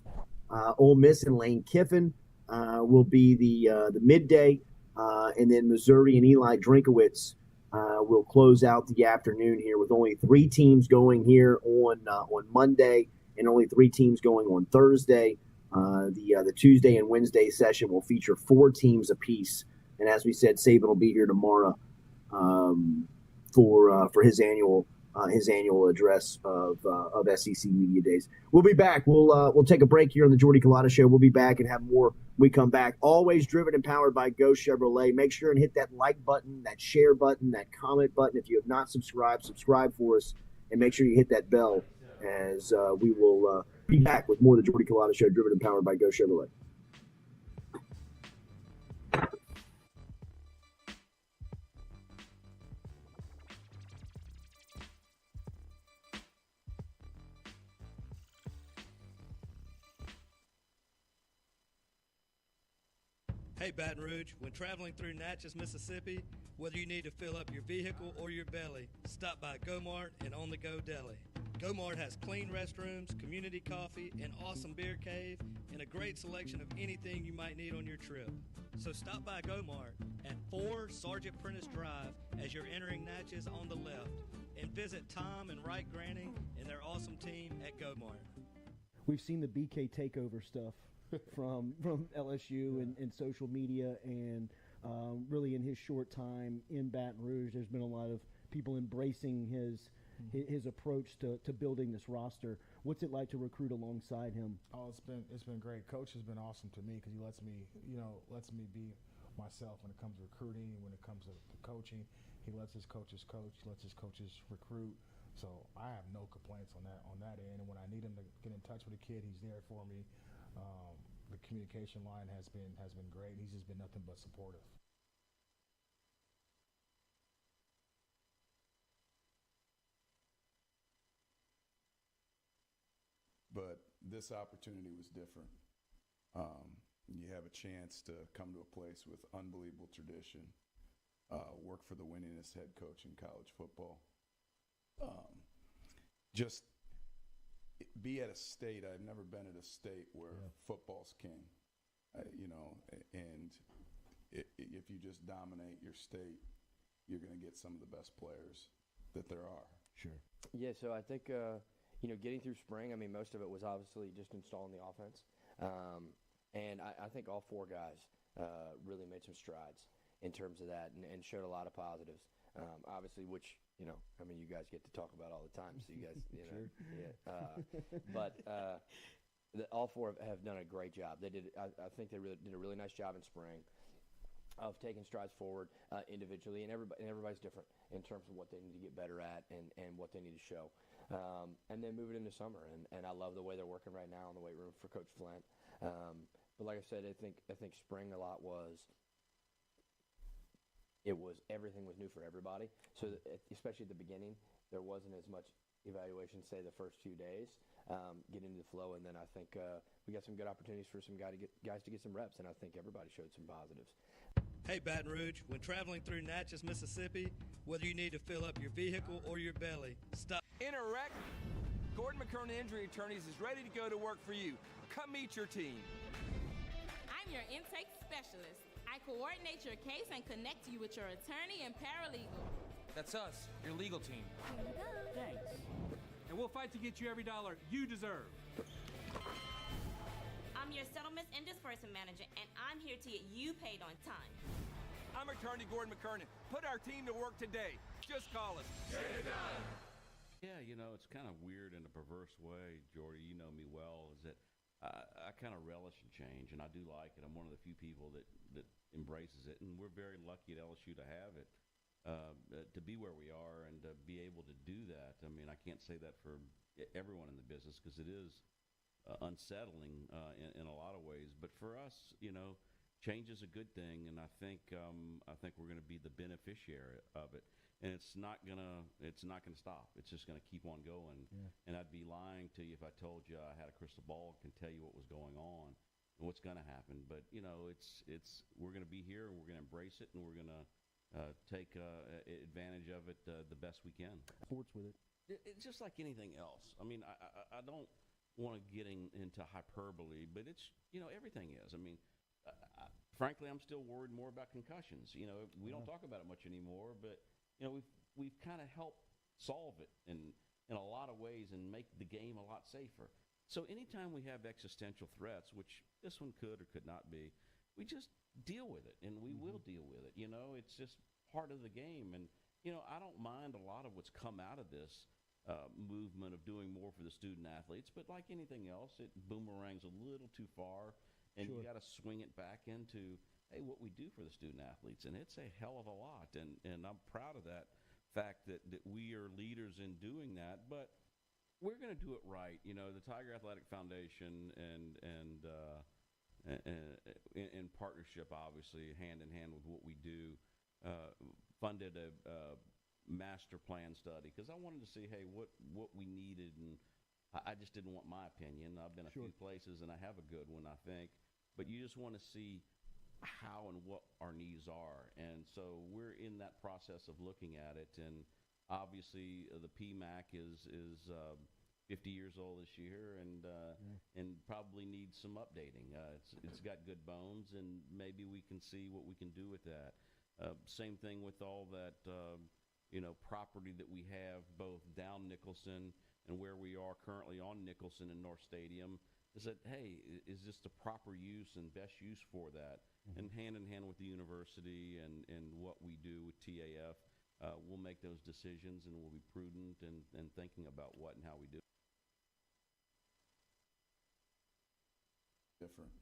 S1: Ole Miss and Lane Kiffin will be the midday. And then Missouri and Eli Drinkowitz will close out the afternoon here with only 3 teams going here on Monday and only 3 teams going on Thursday. The Tuesday and Wednesday session will feature 4 teams apiece. And as we said, Saban will be here tomorrow for his annual address of SEC Media Days. We'll be back. We'll take a break here on the Jordy Culotta Show. We'll be back and have more when we come back. Always driven and powered by Go Chevrolet. Make sure and hit that like button, that share button, that comment button. If you have not subscribed, subscribe for us, and make sure you hit that bell as we will be back with more of the Jordy Culotta Show, driven and powered by Go Chevrolet.
S5: Hey Baton Rouge, when traveling through Natchez, Mississippi, whether you need to fill up your vehicle or your belly, stop by Go-Mart and On The Go Deli. Go-Mart has clean restrooms, community coffee, an awesome beer cave, and a great selection of anything you might need on your trip. So stop by Go-Mart at 4 Sergeant Prentice Drive as you're entering Natchez on the left, and visit Tom and Wright Granning and their awesome team at Go-Mart.
S6: We've seen the BK takeover stuff from LSU and social media, and really in his short time in Baton Rouge, there's been a lot of people embracing his approach to building this roster. What's it like to recruit alongside him?
S4: Oh, it's been great. Coach has been awesome to me because he lets me be myself when it comes to recruiting, when it comes to coaching. He lets his coaches coach, lets his coaches recruit. So I have no complaints on that end. And when I need him to get in touch with a kid, he's there for me. The communication line has been great. He's just been nothing but supportive.
S7: But this opportunity was different. You have a chance to come to a place with unbelievable tradition, work for the winningest head coach in college football. Just be at a state. I've never been at a state where football's king, and if you just dominate your state, you're going to get some of the best players that there are.
S6: Sure.
S8: Yeah, so I think, getting through spring, I mean, most of it was obviously just installing the offense. And I think all 4 guys really made some strides in terms of that and showed a lot of positives. Obviously, which, you guys get to talk about all the time, so you guys, all 4 have done a great job. They did. I think they really did a really nice job in spring. of taking strides forward individually, and everybody's different in terms of what they need to get better at and what they need to show. And then move it into summer, and I love the way they're working right now in the weight room for Coach Flint. But like I said, I think spring a lot was everything was new for everybody. So especially at the beginning, there wasn't as much evaluation, say the first few days, get into the flow, and then I think we got some good opportunities for some guys to get some reps, and I think everybody showed some positives.
S5: Hey, Baton Rouge, when traveling through Natchez, Mississippi, whether you need to fill up your vehicle or your belly, stop.
S9: In a wreck, Gordon McKernan Injury Attorneys is ready to go to work for you. Come meet your team.
S10: I'm your intake specialist. I coordinate your case and connect you with your attorney and paralegal.
S9: That's us, your legal team.
S10: Here you go.
S9: Thanks. And we'll fight to get you every dollar you deserve.
S10: I'm your settlements and disbursement manager, and I'm here to get you paid on time.
S9: I'm attorney Gordon McKernan. Put our team to work today. Just call us. Get it done.
S11: Yeah, you know, it's kind of weird in a perverse way, Jordy. You know me well, is that I kind of relish in change, and I do like it. I'm one of the few people that embraces it, and we're very lucky at LSU to have it, to be where we are and to be able to do that. I mean, I can't say that for everyone in the business because it is unsettling in a lot of ways. But for us, you know, change is a good thing, and I think we're going to be the beneficiary of it. And it's not gonna stop. It's just gonna keep on going. Yeah. And I'd be lying to you if I told you I had a crystal ball and can tell you what was going on and what's gonna happen. But you know, we're gonna be here and we're gonna embrace it and we're gonna take advantage of it the best we can.
S6: Sports with it.
S11: It's just like anything else. I mean, I don't want to get into hyperbole, but it's, you know, everything is. I mean, frankly, I'm still worried more about concussions. You know, we don't talk about it much anymore, but you know, we've kind of helped solve it in a lot of ways and make the game a lot safer. So anytime we have existential threats, which this one could or could not be, we just deal with it, and we will deal with it. You know, it's just part of the game. And, you know, I don't mind a lot of what's come out of this movement of doing more for the student athletes, but like anything else, it boomerangs a little too far, and you got to swing it back into, hey, what we do for the student athletes, and it's a hell of a lot, and I'm proud of that fact that we are leaders in doing that, but we're going to do it right. You know, the Tiger Athletic Foundation and in partnership, obviously, hand in hand with what we do, funded a master plan study because I wanted to see, hey, what we needed, and I just didn't want my opinion. I've been a few places, and I have a good one, I think, but you just want to see how and what our needs are. And so we're in that process of looking at it. And obviously the PMAC is 50 years old this year and probably needs some updating. It's got good bones, and maybe we can see what we can do with that. Same thing with all that, you know, property that we have both down Nicholson and where we are currently on Nicholson and North Stadium, is that, hey, is this the proper use and best use for that? And hand in hand with the university and what we do with TAF, we'll make those decisions, and we'll be prudent and thinking about what and how we do.
S7: Different.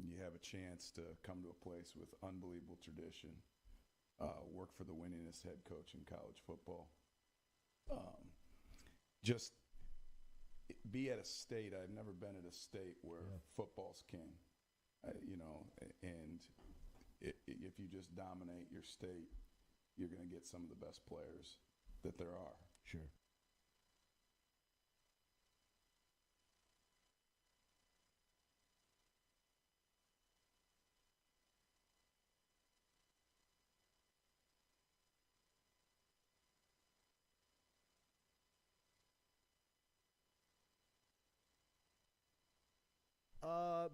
S7: You have a chance to come to a place with unbelievable tradition, work for the winningest head coach in college football. Just be at a state. I've never been at a state where football's king. You know, and if you just dominate your state, you're going to get some of the best players that there are.
S6: Sure.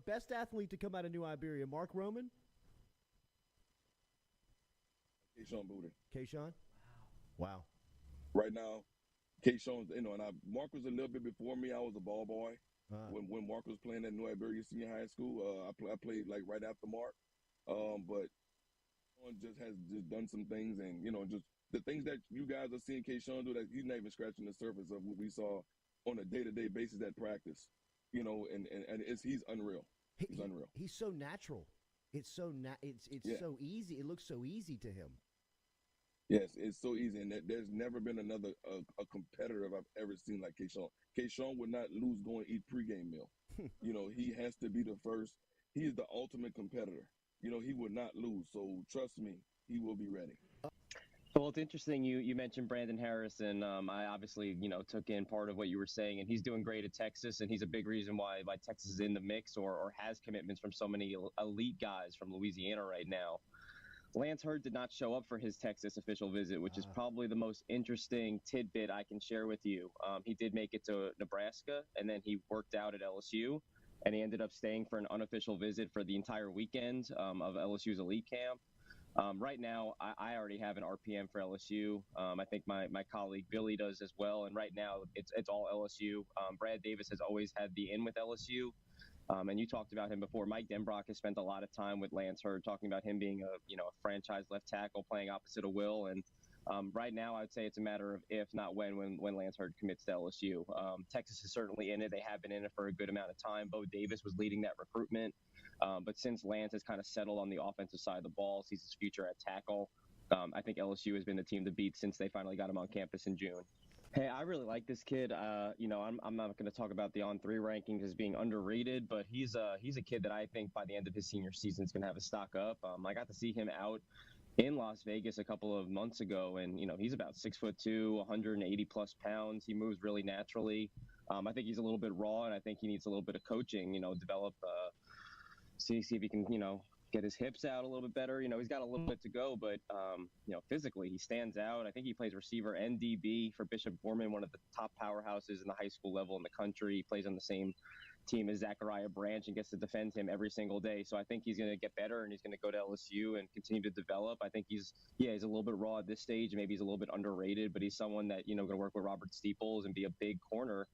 S6: Best athlete to come out of New Iberia, Mark Roman?
S12: Kayshawn Booty.
S6: Kayshawn? Wow.
S12: Right now, Kayshawn's, you know, and Mark was a little bit before me. I was a ball boy. When Mark was playing at New Iberia Senior High School. I played like right after Mark. But just has just done some things, and, you know, just the things that you guys are seeing Kayshawn do, that he's not even scratching the surface of what we saw on a day-to-day basis at practice. You know, and he's unreal. He's unreal.
S6: He's so natural. It's so so easy. It looks so easy to him.
S12: Yes, it's so easy, and there's never been another a competitor I've ever seen like Kayshawn. Kayshawn would not lose going to eat pregame meal. He has to be the first. He is the ultimate competitor. He would not lose. So trust me, he will be ready.
S13: Well, it's interesting you mentioned Brandon Harrison. I obviously, took in part of what you were saying, and he's doing great at Texas, and he's a big reason why Texas is in the mix or has commitments from so many elite guys from Louisiana right now. Lance Hurd did not show up for his Texas official visit, which is probably the most interesting tidbit I can share with you. He did make it to Nebraska, and then he worked out at LSU, and he ended up staying for an unofficial visit for the entire weekend of LSU's elite camp. Right now, I already have an RPM for LSU. I think my colleague Billy does as well, and right now it's all LSU. Brad Davis has always had the in with LSU. And you talked about him before. Mike Denbrock has spent a lot of time with Lance Hurd, talking about him being a franchise left tackle playing opposite of Will. And right now, I'd say it's a matter of if, not when Lance Hurd commits to LSU. Texas is certainly in it. They have been in it for a good amount of time. Bo Davis was leading that recruitment. But since Lance has kind of settled on the offensive side of the ball, sees his future at tackle, I think LSU has been the team to beat since they finally got him on campus in June. Hey, I really like this kid. I'm not going to talk about the on-3 rankings as being underrated, but he's a kid that I think by the end of his senior season is going to have a stock up. I got to see him out in Las Vegas a couple of months ago, and he's about 6'2", 180 plus pounds. He moves really naturally. I think he's a little bit raw, and I think he needs a little bit of coaching. Develop, see if he can get his hips out a little bit better. He's got a little bit to go, but, physically he stands out. I think he plays receiver and DB for Bishop Gorman, one of the top powerhouses in the high school level in the country. He plays on the same team as Zachariah Branch and gets to defend him every single day. So I think he's going to get better, and he's going to go to LSU and continue to develop. I think he's a little bit raw at this stage. Maybe he's a little bit underrated, but he's someone that, going to work with Robert Steeples and be a big corner,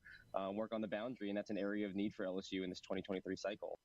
S13: work on the boundary. And that's an area of need for LSU in this 2023 cycle.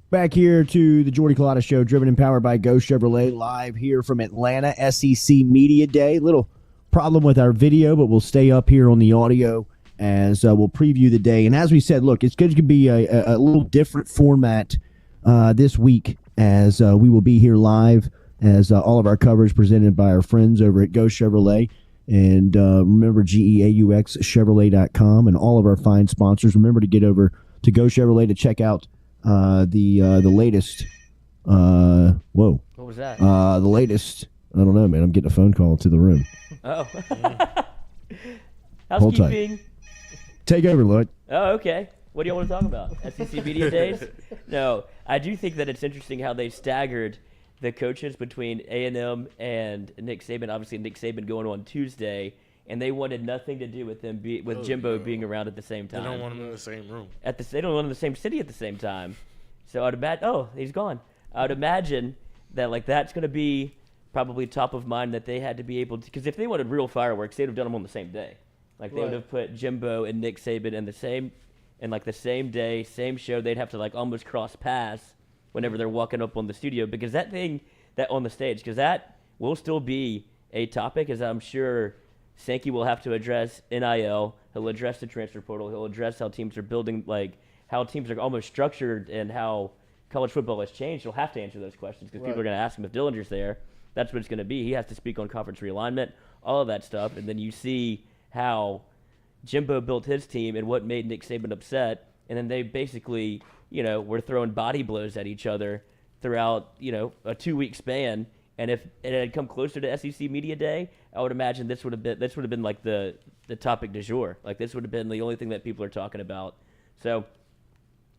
S1: Back here to the Jordy Culotta Show, driven and powered by Go Chevrolet, live here from Atlanta, SEC Media Day. Little problem with our video, but we'll stay up here on the audio as we'll preview the day. And as we said, look, it's going to be a little different format this week as we will be here live as all of our coverage presented by our friends over at Go Chevrolet. And remember, GEAUXChevrolet.com and all of our fine sponsors. Remember to get over to Go Chevrolet to check out the latest what
S2: was that?
S1: The latest, I don't know, man. I'm getting a phone call to the room.
S2: Oh.
S1: Hold
S2: Housekeeping.
S1: tight. Take over, Lloyd.
S2: Oh, okay. What do you want to talk about? SEC Media Days? No, I do think that it's interesting how they staggered the coaches between A&M and Nick Saban. Obviously, Nick Saban going on Tuesday, and they wanted nothing to do with them Jimbo being around at the same time.
S3: They don't want him in the same room.
S2: They don't want him in the same city at the same time. So I'd imagine. Oh, he's gone. I would imagine that that's going to be probably top of mind, that they had to be able to, because if they wanted real fireworks, they'd have done them on the same day. They would have put Jimbo and Nick Saban in the same day, same show. They'd have to almost cross paths whenever they're walking up on the studio, because that on the stage, because that will still be a topic, as I'm sure Sankey will have to address NIL. He'll address the transfer portal. He'll address how teams are building, how teams are almost structured and how college football has changed. He'll have to answer those questions because people are going to ask him if Dillinger's there. That's what it's going to be. He has to speak on conference realignment, all of that stuff. And then you see how Jimbo built his team and what made Nick Saban upset. And then they basically, were throwing body blows at each other throughout, a 2-week span. And if it had come closer to SEC Media Day, I would imagine this would have been the topic du jour. This would have been the only thing that people are talking about. So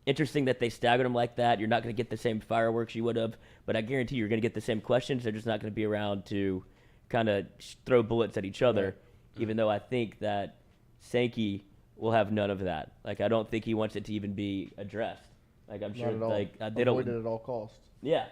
S2: interesting that they staggered them like that. You're not going to get the same fireworks you would have, but I guarantee you're going to get the same questions. They're just not going to be around to kind of throw bullets at each other, even though I think that Sankey will have none of that. I don't think he wants it to even be addressed. I'm sure
S14: not at all.
S2: they don't
S14: avoid it at all costs.
S2: Yeah.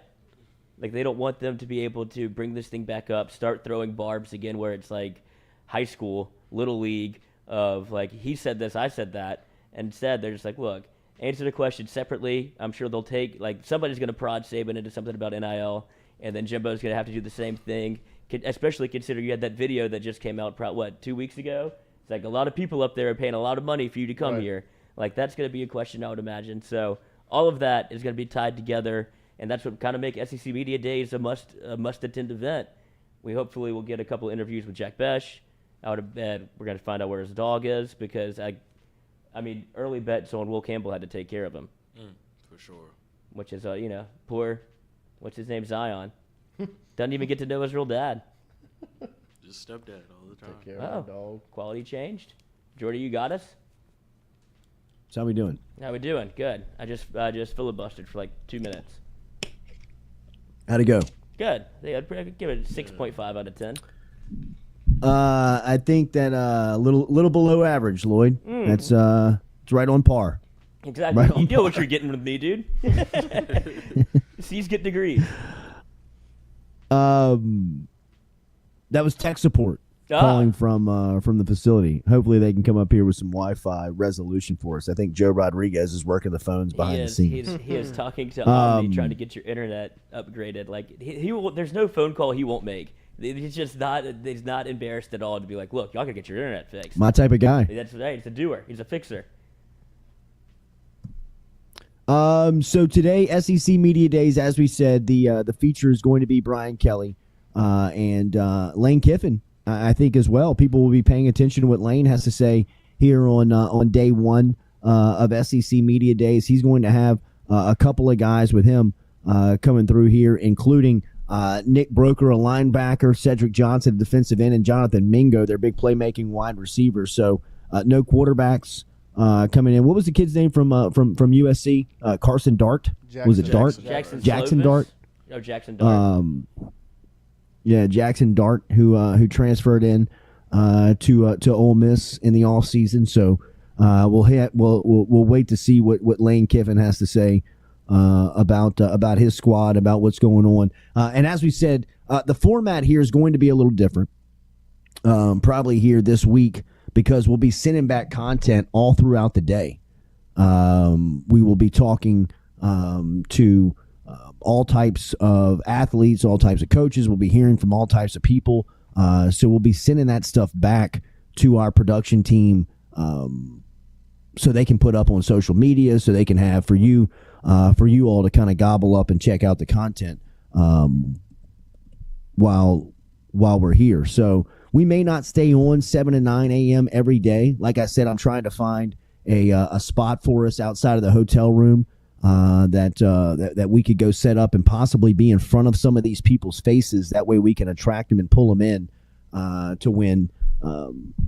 S2: Like, they don't want them to be able to bring this thing back up, start throwing barbs again where it's like high school, little league of like, he said this, I said that. And instead, they're just like, look, answer the question separately. I'm sure they'll take, like, somebody's going to prod Saban into something about NIL, and then Jimbo's going to have to do the same thing, especially considering you had that video that just came out, 2 weeks ago? It's like a lot of people up there are paying a lot of money for you to come here. Like, that's going to be a question, I would imagine. So all of that is going to be tied together, and that's what kind of make SEC Media Days a must-attend event. We hopefully will get a couple interviews with Jack Besh. I would bet we're going to find out where his dog is, because I mean, early bets on Will Campbell had to take care of him.
S3: For sure.
S2: Which is, poor, what's his name, Zion. Doesn't even get to know his real dad.
S3: Just stepdad all the time.
S1: Take care of the dog.
S2: Quality changed. Jordy, you got us?
S1: So how we doing?
S2: How we doing? Good. I just filibustered for like 2 minutes.
S1: How'd it go?
S2: Good. Yeah, I'd give it a 6.5 out of 10.
S1: I think that a little below average, Lloyd. That's it's right on par.
S2: Exactly.
S1: Right
S2: You know what you're getting with me, dude. C's get degrees.
S1: That was tech support calling from the facility. Hopefully they can come up here with some Wi-Fi resolution for us. I think Joe Rodriguez is working the phones behind the scenes.
S2: He is talking to Omni, trying to get your internet upgraded. Like he will, there's no phone call he won't make. He's just not. He's not embarrassed at all to be like, look, y'all can get your internet fixed.
S1: My type of guy.
S2: That's right. He's a doer. He's a fixer.
S1: So today, SEC Media Days, as we said, the feature is going to be Brian Kelly and Lane Kiffin, I think, as well. People will be paying attention to what Lane has to say here on day one of SEC Media Days. He's going to have a couple of guys with him coming through here, including Nick Broker, a linebacker, Cedric Johnson, a defensive end, and Jonathan Mingo, their big playmaking wide receivers. So no quarterbacks coming in. What was the kid's name from USC? Carson Dart? Was it Dart? Jackson Dart?
S2: No, Jackson Dart.
S1: Yeah, Jackson Dart, who transferred in to Ole Miss in the offseason. So we'll wait to see what Lane Kiffin has to say about his squad, about what's going on. And as we said, the format here is going to be a little different, probably here this week, because we'll be sending back content all throughout the day. We will be talking to all types of athletes, all types of coaches. We'll be hearing from all types of people. So we'll be sending that stuff back to our production team so they can put up on social media, so they can have for you all to kind of gobble up and check out the content while we're here. So we may not stay on 7 to 9 a.m. every day. Like I said, I'm trying to find a spot for us outside of the hotel room that we could go set up and possibly be in front of some of these people's faces. That way we can attract them and pull them in to when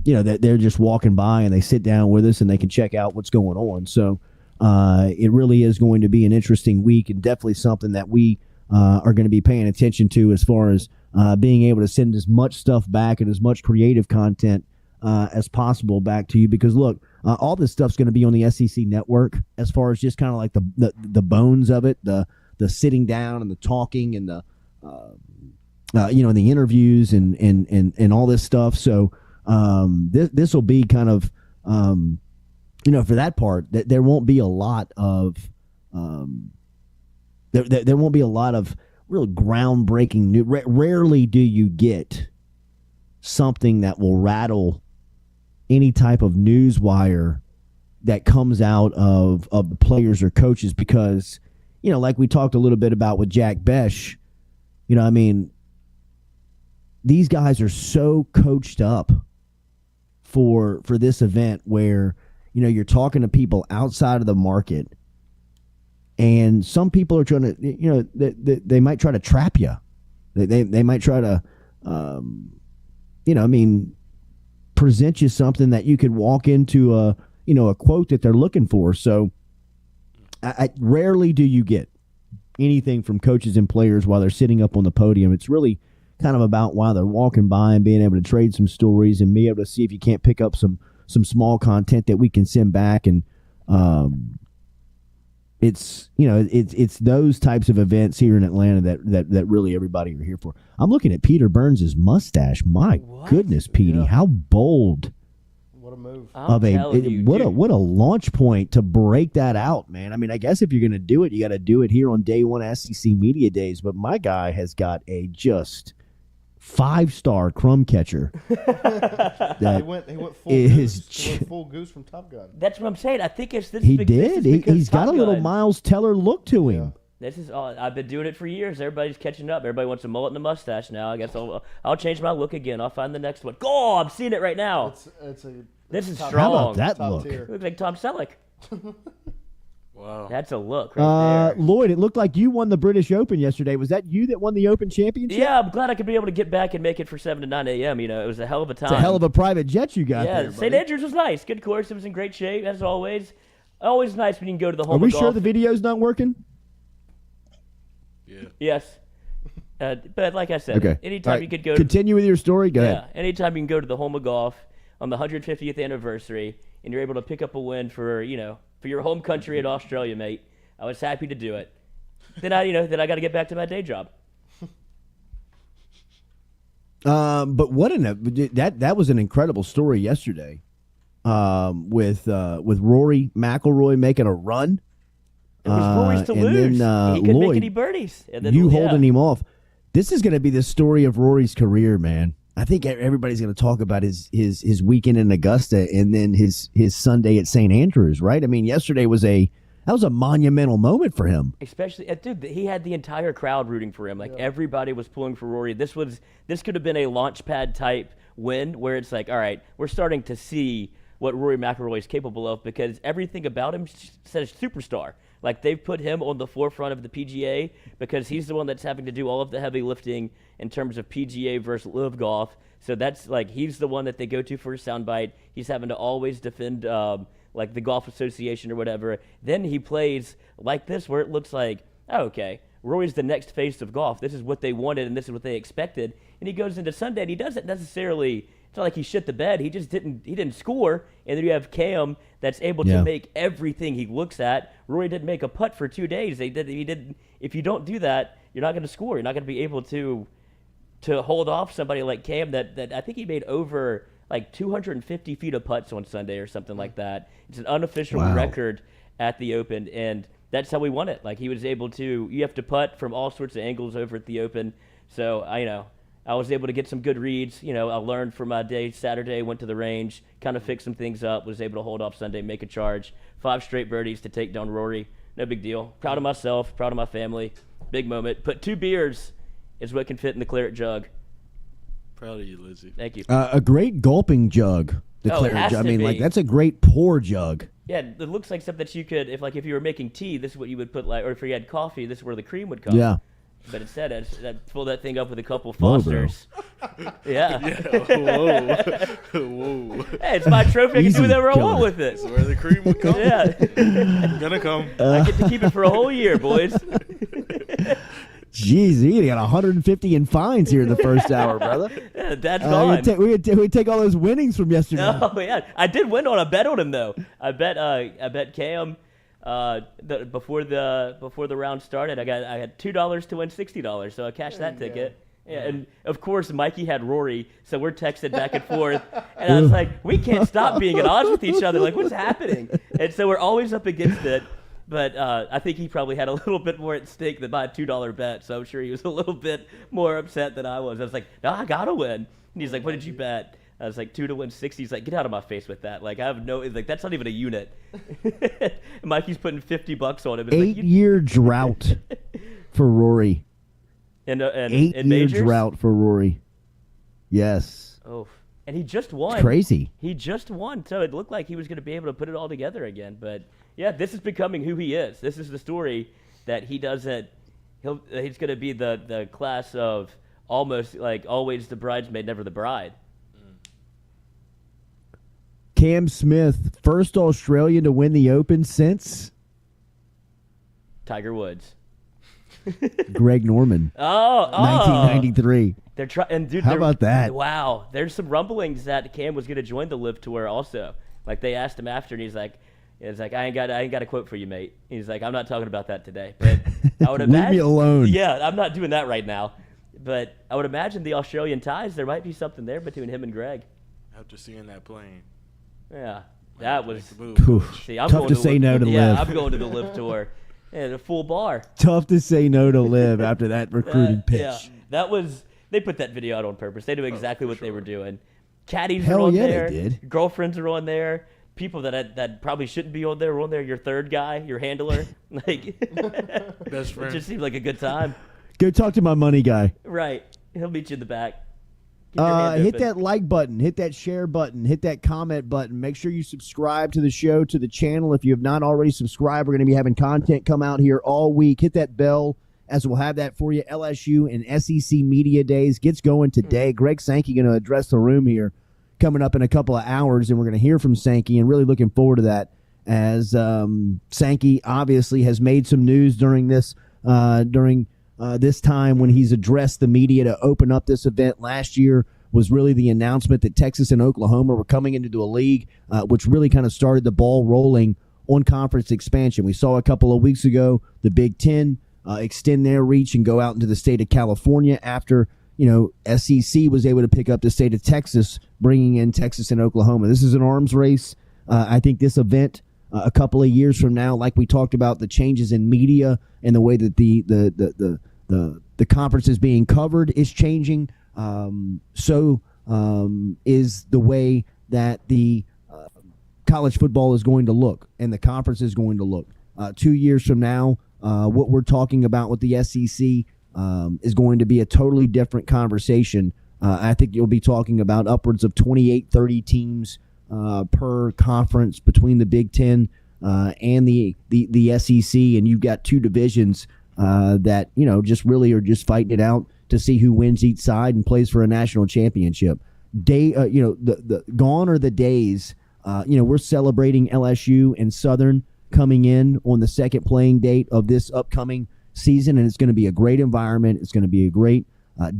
S1: they're just walking by and they sit down with us and they can check out what's going on. So it really is going to be an interesting week, and definitely something that we are going to be paying attention to as far as being able to send as much stuff back and as much creative content as possible back to you. Because look, all this stuff's going to be on the SEC network as far as just kind of like the bones of it, the sitting down and the talking and the the interviews and all this stuff. So this will be kind of for that part, that there won't be a lot of there won't be a lot of real groundbreaking news. Rarely do you get something that will rattle any type of news wire that comes out of the players or coaches, because like we talked a little bit about with Jack Besh, these guys are so coached up for this event where you're talking to people outside of the market, and some people are trying to they might try to trap you. They might try to present you something that you could walk into a quote that they're looking for. So I rarely do you get anything from coaches and players while they're sitting up on the podium. It's really kind of about while they're walking by and being able to trade some stories and be able to see if you can't pick up some small content that we can send back. And it's those types of events here in Atlanta that really everybody are here for. I'm looking at Peter Burns' mustache. My goodness, Petey, how bold!
S14: What a move!
S1: What a launch point to break that out, man. I mean, I guess if you're going to do it, you got to do it here on day one SEC Media Days. But my guy has got a just 5-star crumb catcher.
S14: He went full goose from Top Gun.
S2: That's what I'm saying. I think it's this.
S1: He did. He's got a little Miles Teller look to him.
S2: This is all. I've been doing it for years. Everybody's catching up. Everybody wants a mullet and a mustache now. I guess I'll change my look again. I'll find the next one. Oh, I'm seeing it right now. This is strong.
S1: How about that look?
S2: Looks like Tom Selleck.
S3: Wow.
S2: That's a look right there.
S1: Lloyd, it looked like you won the British Open yesterday. Was that you that won the Open Championship?
S2: Yeah, I'm glad I could be able to get back and make it for 7 to 9 a.m. You know, it was a hell of a time.
S1: It's a hell of a private jet you got there,
S2: St. Andrews was nice. Good course. It was in great shape, as always. Always nice when you can go to the home
S1: Are we
S2: of golf.
S1: sure the video's not working?
S3: Yeah.
S2: Yes. But like I said,
S1: okay.
S2: anytime you could go
S1: continue with your story, go ahead.
S2: Anytime you can go to the home of golf on the 150th anniversary and you're able to pick up a win for your home country in Australia, mate. I was happy to do it. Then I got to get back to my day job.
S1: But that was an incredible story yesterday. With Rory McIlroy making a run.
S2: It was Rory's to lose. He couldn't make any birdies. And then,
S1: holding him off. This is going to be the story of Rory's career, man. I think everybody's going to talk about his weekend in Augusta and then his Sunday at St. Andrews, right? I mean, yesterday was a monumental moment for him.
S2: Especially, dude, he had the entire crowd rooting for him. Like everybody was pulling for Rory. This could have been a launch pad type win where it's like, all right, we're starting to see what Rory McIlroy is capable of because everything about him says superstar. Like they've put him on the forefront of the PGA because he's the one that's having to do all of the heavy lifting in terms of PGA versus LIV golf. So that's like he's the one that they go to for a soundbite. He's having to always defend like the golf association or whatever. Then he plays like this where it looks like, oh, okay, Rory's the next face of golf. This is what they wanted and this is what they expected. And he goes into Sunday and he doesn't necessarily. It's not like he shit the bed. He didn't score. And then you have Cam that's able to make everything he looks at. Rory didn't make a putt for 2 days. He did. If you don't do that, you're not going to score. You're not going to be able to hold off somebody like Cam that I think he made over like 250 feet of putts on Sunday or something like that. It's an unofficial record at the Open, and that's how we won it. Like he was able to. You have to putt from all sorts of angles over at the Open. So I was able to get some good reads. I learned from my day Saturday, went to the range, kind of fixed some things up, was able to hold off Sunday, make a charge. 5 straight birdies to take down Rory. No big deal. Proud of myself, proud of my family. Big moment. Put 2 beers is what can fit in the claret jug.
S3: Proud of you, Lizzie.
S2: Thank you.
S1: A great gulping jug. The claret jug. I mean, like that's a great pour jug.
S2: Yeah, it looks like something that you could, if you were making tea, this is what you would put, or if you had coffee, this is where the cream would come.
S1: Yeah.
S2: But instead, I pull that thing up with a couple Fosters.
S3: Yeah. Whoa.
S2: Hey, it's my trophy. I can do whatever I want with it.
S3: That's where the cream would come.
S2: Yeah.
S3: Gonna come.
S2: I get to keep it for a whole year, boys.
S1: Jeez, you got 150 in fines here in the first hour, brher.
S2: Yeah, Dad's gone.
S1: We take all those winnings from yesterday.
S2: Oh yeah, I did win on a bet on him though. I bet Cam. Before the round started, I had $2 to win $60, so I cashed that ticket. Yeah, and of course Mikey had Rory, so we're texting back and forth, and I was like, we can't stop being at odds with each other. Like, what's happening? And so we're always up against it. But I think he probably had a little bit more at stake than my $2 bet, so I'm sure he was a little bit more upset than I was. I was like, no, I gotta win. And he's like, what did you bet? I was like, 2 to win 60. He's like, get out of my face with that. Like, I have that's not even a unit. Mikey's putting $50 on him.
S1: 8-year drought for Rory.
S2: And
S1: 8-year drought for Rory. Yes.
S2: Oh, and he just won.
S1: It's crazy.
S2: He just won, so it looked like he was going to be able to put it all together again. But yeah, this is becoming who he is. This is the story that he doesn't. He's going to be the class of almost like always the bridesmaid, never the bride.
S1: Cam Smith, first Australian to win the Open since
S2: Tiger Woods.
S1: Greg Norman. 1993.
S2: They're trying, dude.
S1: How about that?
S2: Wow. There's some rumblings that Cam was going to join the LIV Tour also. Like they asked him after, and he's like, It's like, I ain't got a quote for you, mate. He's like, I'm not talking about that today. But I would
S1: Leave
S2: imagine,
S1: me alone.
S2: Yeah, I'm not doing that right now. But I would imagine the Australian ties, there might be something there between him and Greg.
S3: After seeing that plane.
S2: Yeah, that was. See, I'm
S1: tough
S2: going
S1: to say no to
S2: yeah,
S1: Liv.
S2: I'm going to the Liv tour. Yeah, the full bar.
S1: Tough to say no to Liv after that recruiting pitch.
S2: Yeah, that was. They put that video out on purpose. They knew exactly what they were doing. Caddies
S1: Hell
S2: are on
S1: yeah, they
S2: there.
S1: did.
S2: Girlfriends are on there. People that probably shouldn't be on there are on there. Your third guy, your handler. Like,
S3: Best friend.
S2: It just seemed like a good time.
S1: Go talk to my money guy.
S2: Right. He'll meet you in the back. Keep your hand
S1: Hit
S2: open.
S1: that like button, hit that share button, hit that comment button. Make sure you subscribe to the show, to the channel. If you have not already subscribed, we're going to be having content come out here all week. Hit that bell, as we'll have that for you. LSU and SEC Media Days gets going today. Greg Sankey going to address the room here coming up in a couple of hours, and we're going to hear from Sankey, and really looking forward to that, as Sankey obviously has made some news during this this time when he's addressed the media to open up this event. Last year was really the announcement that Texas and Oklahoma were coming into a league, which really kind of started the ball rolling on conference expansion. We saw a couple of weeks ago the Big Ten extend their reach and go out into the state of California after, SEC was able to pick up the state of Texas, bringing in Texas and Oklahoma. This is an arms race. I think this event a couple of years from now, like we talked about, the changes in media and the way that the conference is being covered is changing. So is the way that the college football is going to look and the conference is going to look. 2 years from now, what we're talking about with the SEC is going to be a totally different conversation. I think you'll be talking about upwards of 28, 30 teams per conference between the Big Ten and the SEC, and you've got two divisions that just really are just fighting it out to see who wins each side and plays for a national championship. The gone are the days. We're celebrating LSU and Southern coming in on the second playing date of this upcoming season, and it's going to be a great environment. It's going to be a great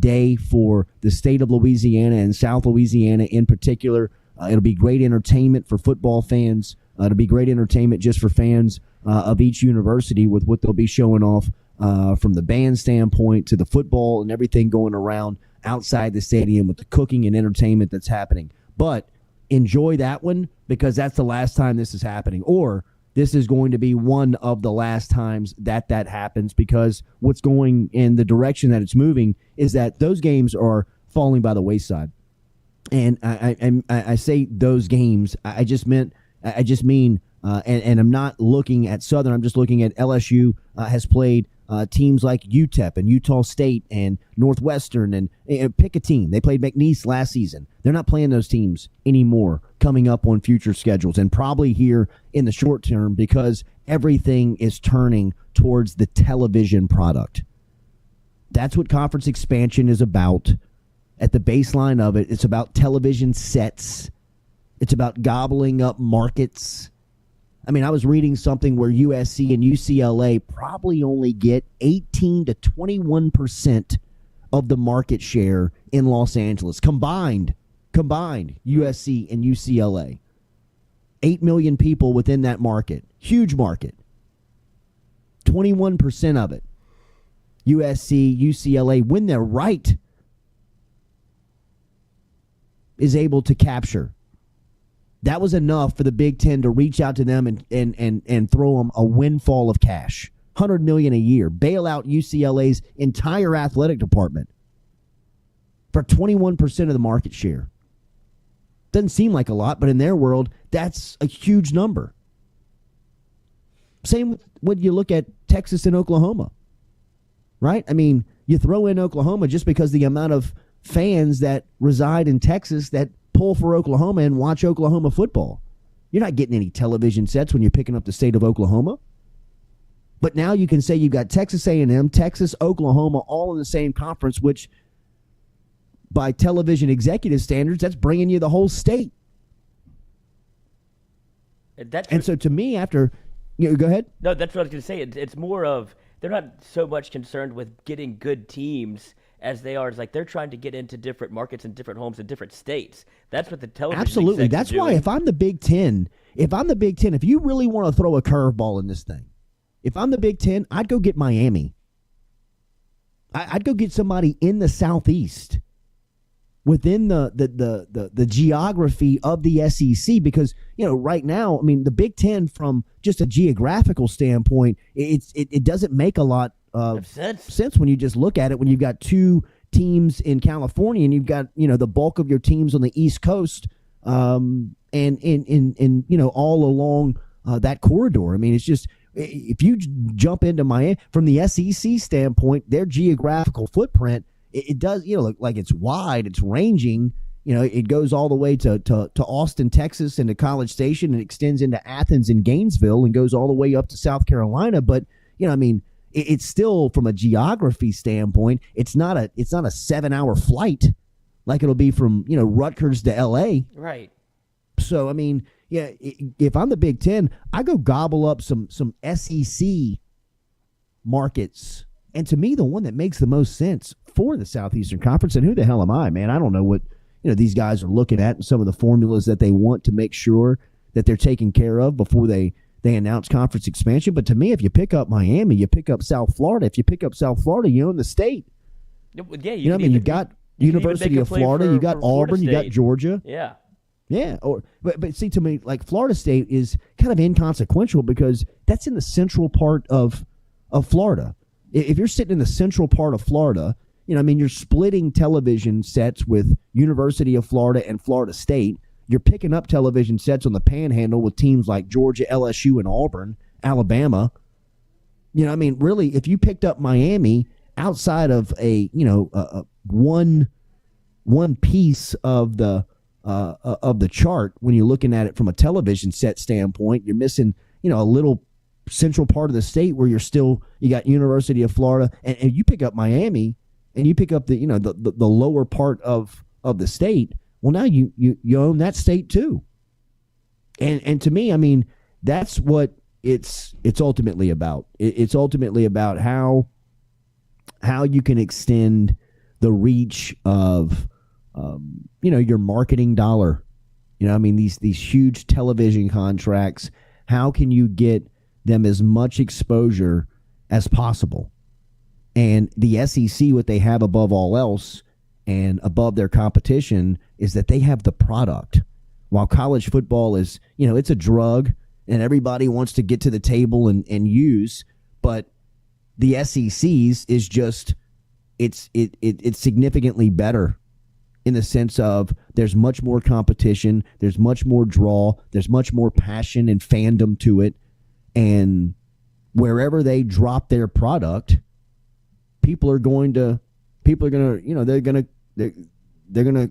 S1: day for the state of Louisiana and South Louisiana in particular. It'll be great entertainment for football fans. It'll be great entertainment just for fans of each university with what they'll be showing off from the band standpoint to the football and everything going around outside the stadium with the cooking and entertainment that's happening. But enjoy that one, because that's the last time this is happening, or this is going to be one of the last times that happens, because what's going in the direction that it's moving is that those games are falling by the wayside. And I say those games, I just mean, and I'm not looking at Southern. I'm just looking at LSU has played teams like UTEP and Utah State and Northwestern, and pick a team. They played McNeese last season. They're not playing those teams anymore coming up on future schedules, and probably here in the short term, because everything is turning towards the television product. That's what conference expansion is about. At the baseline of it, it's about television sets. It's about gobbling up markets. I mean, I was reading something where USC and UCLA probably only get 18 to 21% of the market share in Los Angeles. Combined, USC and UCLA. 8 million people within that market. Huge market. 21% of it. USC, UCLA, when they're right, is able to capture. That was enough for the Big Ten to reach out to them and throw them a windfall of cash. $100 million a year. Bail out UCLA's entire athletic department for 21% of the market share. Doesn't seem like a lot, but in their world, that's a huge number. Same when you look at Texas and Oklahoma, right? I mean, you throw in Oklahoma just because the amount of fans that reside in Texas that pull for Oklahoma and watch Oklahoma football. You're not getting any television sets when you're picking up the state of Oklahoma. But now you can say you've got Texas A&M, Texas, Oklahoma, all in the same conference, which by television executive standards, that's bringing you the whole state. And so to me, after, go ahead.
S2: No, that's what I was going to say. It's more of, they're not so much concerned with getting good teams as they are. It's like they're trying to get into different markets and different homes in different states. That's what the television
S1: Absolutely.
S2: execs
S1: That's
S2: are
S1: why
S2: doing.
S1: if I'm the Big Ten, if you really want to throw a curveball in this thing, if I'm the Big Ten, I'd go get Miami. I'd go get somebody in the Southeast within the geography of the SEC, because right now, I mean, the Big Ten, from just a geographical standpoint, it doesn't make a lot of sense when you just look at it, when you've got two teams in California and you've got the bulk of your teams on the East Coast, and in all along that corridor. I mean, it's just, if you jump into Miami from the SEC standpoint, their geographical footprint, it does, look like it's wide, it's ranging. It goes all the way to Austin, Texas, and to College Station, and extends into Athens and Gainesville, and goes all the way up to South Carolina. But I mean, it's still, from a geography standpoint, it's not a 7-hour flight like it'll be from Rutgers to L.A.
S2: Right.
S1: So I mean, yeah, if I'm the Big Ten, I go gobble up some SEC markets. And to me, the one that makes the most sense for the Southeastern Conference, and who the hell am I, man? I don't know what these guys are looking at and some of the formulas that they want to make sure that they're taken care of before they announce conference expansion. But to me, if you pick up Miami, you pick up South Florida. If you pick up South Florida, you own the state.
S2: Yeah,
S1: you've got University of Florida, you got Auburn, you got Georgia.
S2: Yeah.
S1: Yeah, but see, to me, like, Florida State is kind of inconsequential because that's in the central part of Florida. If you're sitting in the central part of Florida, you're splitting television sets with University of Florida and Florida State. You're picking up television sets on the Panhandle with teams like Georgia, LSU, and Auburn, Alabama. Really, if you picked up Miami outside of a one piece of the chart, when you're looking at it from a television set standpoint, you're missing a little central part of the state where you got University of Florida, and you pick up Miami, and you pick up the lower part of the state. Well, now you own that state too. And to me, I mean, that's what it's ultimately about. It's ultimately about how you can extend the reach of your marketing dollar. These huge television contracts, how can you get them as much exposure as possible? And the SEC, what they have above all else and above their competition, is that they have the product. While college football is, it's a drug and everybody wants to get to the table and use, but the SEC's is just, it's significantly better in the sense of there's much more competition, there's much more draw, there's much more passion and fandom to it. And wherever they drop their product, people are going to they're going to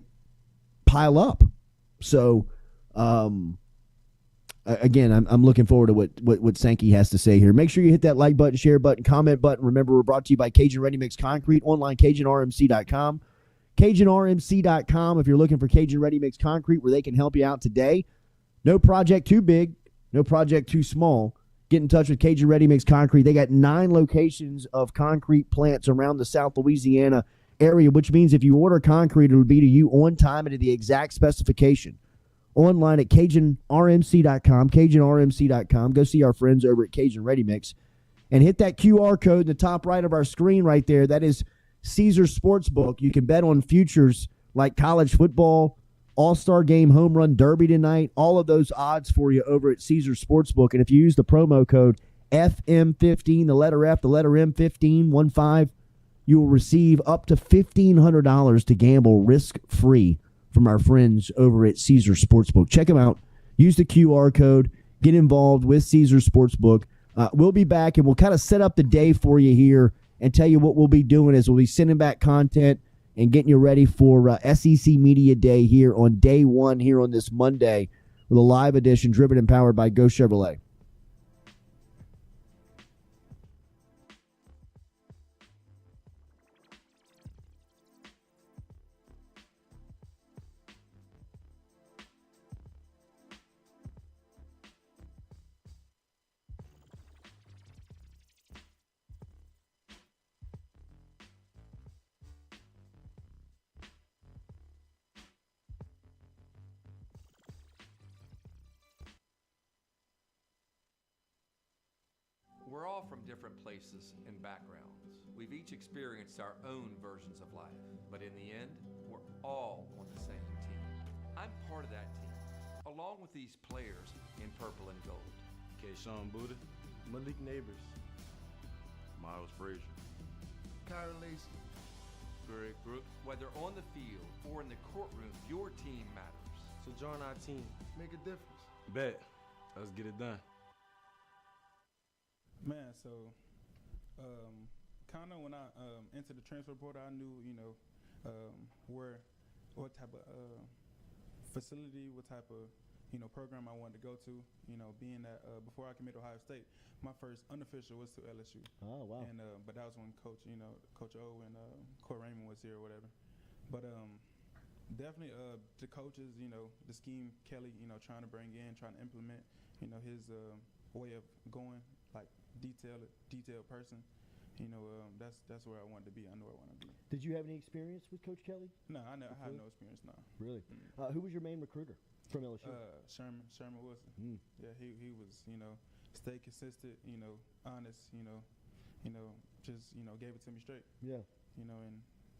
S1: pile up. So again, I'm looking forward to what Sankey has to say here. Make sure you hit that like button, share button, comment button. Remember, we're brought to you by Cajun Ready Mix Concrete, online CajunRMC.com. CajunRMC.com if you're looking for Cajun Ready Mix Concrete, where they can help you out today. No project too big, no project too small. Get in touch with Cajun Ready Mix Concrete. They got 9 locations of concrete plants around the South Louisiana area, which means if you order concrete, it'll be to you on time and to the exact specification. Online at CajunRMC.com, CajunRMC.com. Go see our friends over at Cajun Ready Mix. And hit that QR code in the top right of our screen right there. That is Caesars Sportsbook. You can bet on futures like college football, All-Star Game, Home Run Derby tonight, all of those odds for you over at Caesars Sportsbook. And if you use the promo code FM15, the letter F, the letter M, 15, you will receive up to $1,500 to gamble risk-free from our friends over at Caesars Sportsbook. Check them out. Use the QR code. Get involved with Caesars Sportsbook. We'll be back, and we'll kind of set up the day for you here and tell you what we'll be doing is we'll be sending back content and getting you ready for SEC Media Day here on day one here on this Monday with a live edition driven and powered by Go Chevrolet.
S9: different places and backgrounds. We've each experienced our own versions of life, but in the end, we're all on the same team. I'm part of that team, along with these players in purple and gold.
S3: Kayshawn Buddha,
S14: Malik Neighbors,
S3: Miles Frazier,
S14: Kyron Lacey,
S3: Greg Brooks.
S9: Whether on the field or in the courtroom, your team matters.
S14: So join our team. Make a difference.
S3: Bet. Let's get it done.
S15: Man, so kind of when I entered the transfer portal, I knew, what type of facility, what type of, program I wanted to go to. Being that before I committed to Ohio State, my first unofficial was to LSU.
S6: Oh, wow.
S15: And but that was when Coach O and Court Raymond was here or whatever. But definitely the coaches, the scheme Kelly, trying to bring in, trying to implement, his way of going, like detailed person. That's where I wanted to be. I know I want to be.
S6: Did you have any experience with Coach Kelly?
S15: No, I had no experience. No.
S6: Really? Who was your main recruiter from LSU?
S15: Sherman Wilson. Yeah, he was, stay consistent, honest, just gave it to me straight.
S6: Yeah.
S15: And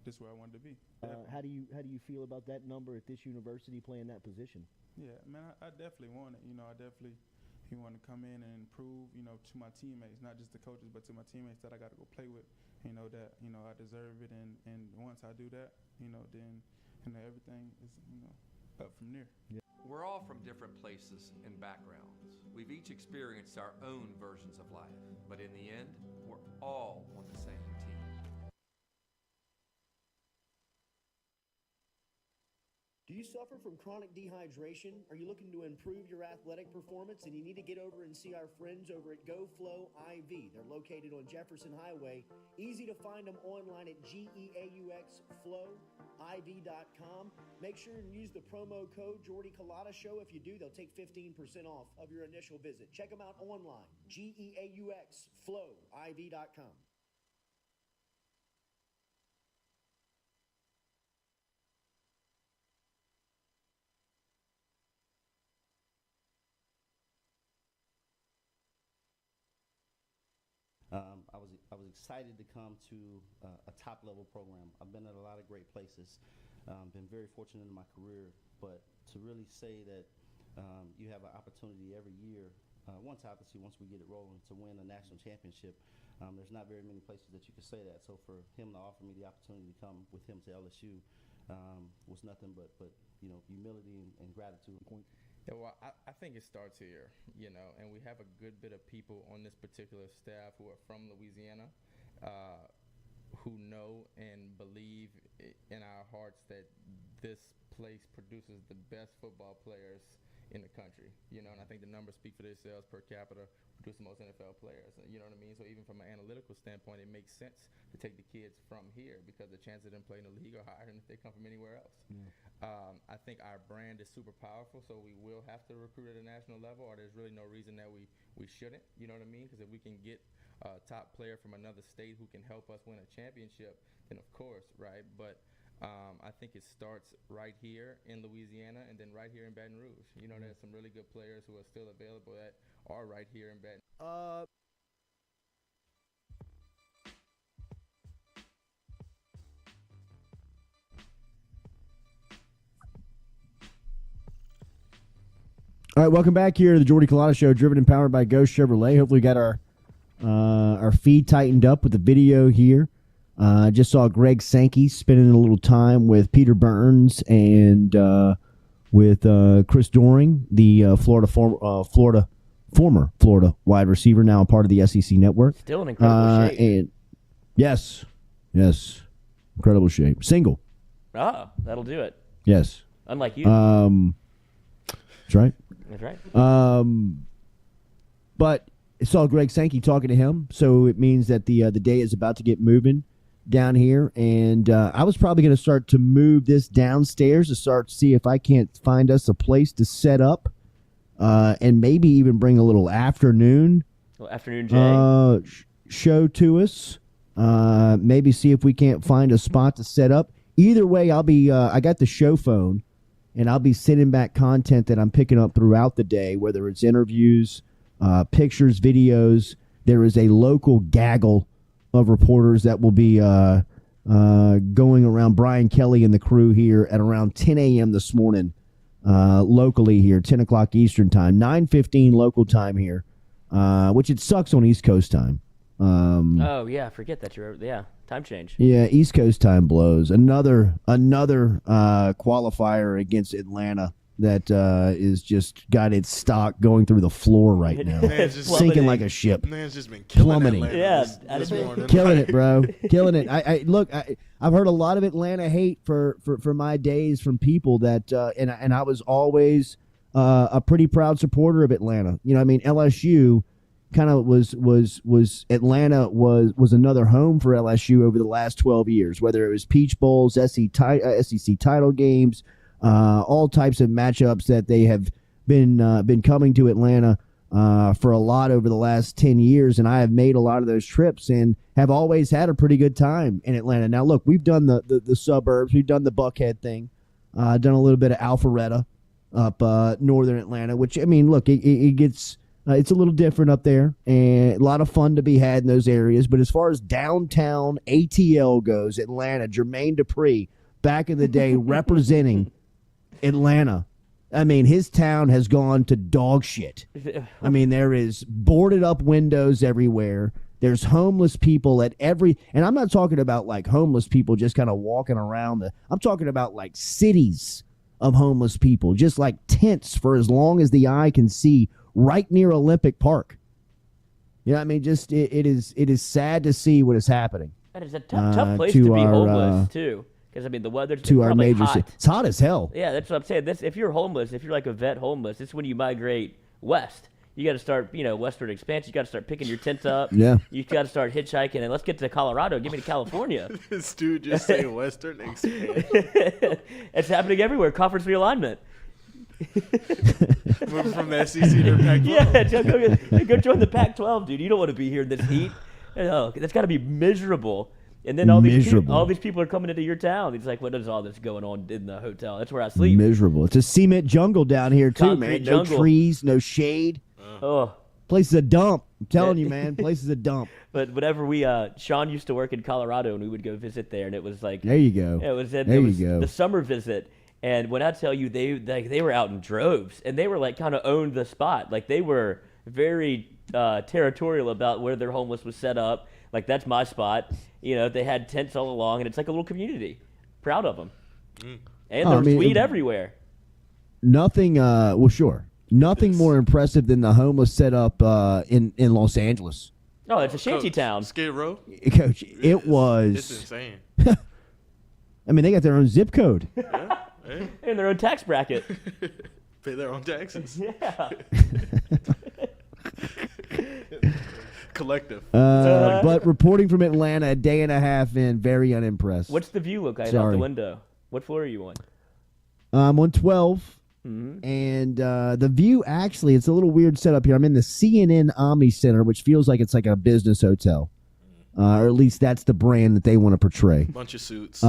S15: this is where I wanted to be.
S6: How do you feel about that number at this university playing that position?
S15: Yeah, man, I definitely want it. He want to come in and improve, to my teammates, not just the coaches, but to my teammates that I got to go play with, that, I deserve it. And once I do that, then, everything is, up from there.
S6: Yeah.
S9: We're all from different places and backgrounds. We've each experienced our own versions of life, but in the end, we're all on the same team.
S1: Do you suffer from chronic dehydration? Are you looking to improve your athletic performance and you need to get over and see our friends over at GoFlow IV? They're located on Jefferson Highway. Easy to find them online at GEAUXFlowIV.com. Make sure and use the promo code Jordy Culotta Show. If you do, they'll take 15% off of your initial visit. Check them out online, GEAUXFlowIV.com.
S11: I was excited to come to a top level program. I've been at a lot of great places, been very fortunate in my career, but to really say that you have an opportunity every year, once we get it rolling, to win a national championship, there's not very many places that you can say that. So for him to offer me the opportunity to come with him to LSU was nothing but humility and gratitude.
S16: Yeah, well, I think it starts here, and we have a good bit of people on this particular staff who are from Louisiana, who know and believe in our hearts that this place produces the best football players in the country, and I think the numbers speak for themselves. Per capita, produce the most NFL players, you know what I mean? So even from an analytical standpoint, it makes sense to take the kids from here because the chances of them playing in the league are higher than if they come from anywhere else. I think our brand is super powerful, so we will have to recruit at a national level, or there's really no reason that we shouldn't, you know what I mean? Because if we can get a top player from another state who can help us win a championship, then of course, right? But I think it starts right here in Louisiana and then right here in Baton Rouge. There's some really good players who are still available that are right here in Baton Rouge.
S1: All right, welcome back here to the Jordy Culotta Show, driven and powered by Ghost Chevrolet. Hopefully we got our feed tightened up with the video here. Just saw Greg Sankey spending a little time with Peter Burns and with Chris Doring, the former Florida wide receiver, now a part of the SEC network.
S2: Still in incredible shape.
S1: And yes, incredible shape. Single.
S2: That'll do it.
S1: Yes.
S2: Unlike you.
S1: That's right.
S2: That's right.
S1: But I saw Greg Sankey talking to him, so it means that the day is about to get moving down here. And I was probably going to start to move this downstairs to start to see if I can't find us a place to set up and maybe even bring a little afternoon show to us. Maybe see if we can't find a spot to set up. Either way, I'll be I got the show phone, and I'll be sending back content that I'm picking up throughout the day, whether it's interviews, pictures, videos, there is a local gaggle of reporters that will be going around Brian Kelly and the crew here at around 10 a.m. this morning, locally here, 10 o'clock Eastern time, 9:15 local time here, which it sucks on East Coast time.
S2: Oh yeah, forget that time change.
S1: Yeah, East Coast time blows. Another qualifier against Atlanta that is just got its stock going through the floor right now, sinking like a ship.
S3: Man's just been killing
S1: plummeting.
S3: Atlanta this morning.
S1: Killing it, bro. Killing it. I've heard a lot of Atlanta hate for my days from people that and I was always a pretty proud supporter of Atlanta. You know, I mean, LSU kind of was Atlanta was another home for LSU over the last 12 years, whether it was Peach Bowls, SEC title games, all types of matchups that they have been coming to Atlanta for a lot over the last 10 years, and I have made a lot of those trips and have always had a pretty good time in Atlanta. Now, look, we've done the suburbs, we've done the Buckhead thing, done a little bit of Alpharetta up northern Atlanta, which, I mean, look, it gets it's a little different up there, and a lot of fun to be had in those areas. But as far as downtown ATL goes, Atlanta, Jermaine Dupri, back in the day, representing Atlanta. I mean, his town has gone to dog shit. I mean, there is boarded up windows everywhere. There's homeless people at every, and I'm not talking about like homeless people just kind of walking around. I'm talking about like cities of homeless people, just like tents for as long as the eye can see, right near Olympic Park. You know what I mean? Just it is sad to see what is happening.
S2: That is a tough place to be homeless too. Because, I mean, the weather's
S1: to our major
S2: hot.
S1: It's hot as hell.
S2: Yeah, that's what I'm saying. If you're homeless, if you're like a vet homeless, it's when you migrate west. You got to start, westward expansion. You got to start picking your tent up.
S1: Yeah.
S2: You got to start hitchhiking. And let's get to Colorado. Get me to California.
S3: This dude just saying western expansion.
S2: It's happening everywhere. Conference realignment.
S3: Moving from the SEC to Pac-12.
S2: Yeah, go join the Pac-12, dude. You don't want to be here in this heat. That's got to be miserable. And then all these people are coming into your town. It's like, what is all this going on in the hotel? That's where I sleep.
S1: Miserable. It's a cement jungle down here too,
S2: Concrete
S1: man.
S2: jungle.
S1: No trees, no shade. Place is a dump. I'm telling you, man. Place is a dump.
S2: But whenever Sean used to work in Colorado, and we would go visit there, and it was like,
S1: there you go.
S2: It was
S1: go.
S2: The summer visit. And when I tell you, they were out in droves, and they were like kind of owned the spot. Like they were very territorial about where their homeless was set up. Like, that's my spot. They had tents all along, and it's like a little community. Proud of them. And there's weed everywhere.
S1: Nothing, Nothing more impressive than the homeless setup in Los Angeles.
S2: Oh, it's a shanty town.
S3: Skid Row?
S1: Coach, it was.
S3: It's insane.
S1: I mean, they got their own zip code.
S3: Yeah. Hey.
S2: And their own tax bracket.
S3: Pay their own taxes.
S2: Yeah.
S3: Collective.
S1: But reporting from Atlanta, a day and a half in, very unimpressed.
S2: What's the view look like out the window? What floor are you on?
S1: I'm on 12.
S2: Mm-hmm.
S1: And the view, actually, it's a little weird setup here. I'm in the CNN Omni Center, which feels like it's like a business hotel. Or at least that's the brand that they want to portray.
S3: Bunch of suits.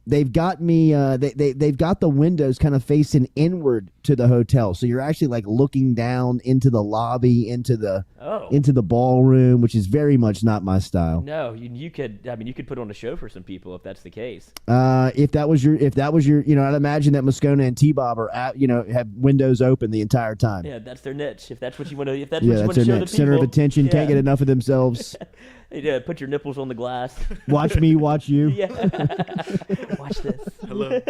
S1: They've got me. They've got the windows kind of facing inward to the hotel, so you're actually like looking down into the lobby, into the ballroom, which is very much not my style.
S2: No, you could. I mean, you could put on a show for some people if that's the case.
S1: If that was your, I'd imagine that Moscona and T-Bob are have windows open the entire time.
S2: Yeah, that's their niche. If that's what you want to, what you
S1: that's
S2: want to
S1: their
S2: show
S1: niche.
S2: the people.
S1: Center of attention. Can't get enough of themselves.
S2: Yeah, put your nipples on the glass.
S1: Watch me, watch you.
S2: Yeah. Watch this.
S3: Hello.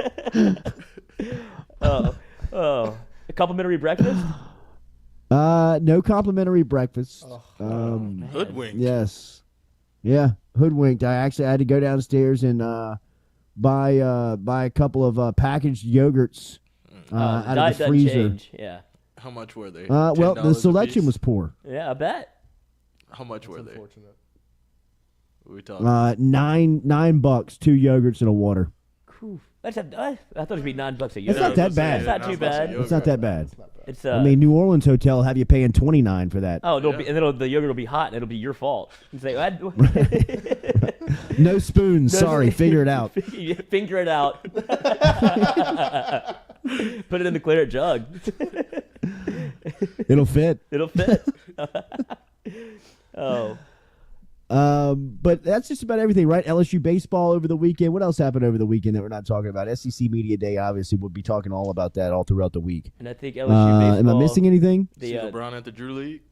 S2: A complimentary breakfast?
S1: No complimentary breakfast.
S3: Hoodwinked.
S1: Yes. Yeah, hoodwinked. I actually had to go downstairs and buy a couple of packaged yogurts out of the freezer.
S2: Change. Yeah.
S3: How much were they?
S1: Well, the selection was poor.
S2: Yeah, I bet.
S3: How much were they?
S15: Unfortunate.
S3: What are we talking?
S1: $9, 2 yogurts and a water.
S2: I thought it'd be $9 a yogurt.
S1: It's not that bad.
S2: It's not too bad.
S1: It's not that bad.
S2: It's
S1: I mean, New Orleans hotel have you paying $29 for that.
S2: Oh, and then the yogurt will be hot, and it'll be your fault. You say,
S1: no spoons. Sorry, figure it out.
S2: Finger it out. Put it in the clear jug.
S1: It'll fit.
S2: It'll fit. Oh.
S17: But that's just about everything, right? LSU baseball over the weekend. What else happened over the weekend that we're not talking about? SEC Media Day, obviously, we'll be talking all about that all throughout the week.
S2: And I think LSU baseball.
S17: Am I missing anything?
S3: See LeBron at the Drew League?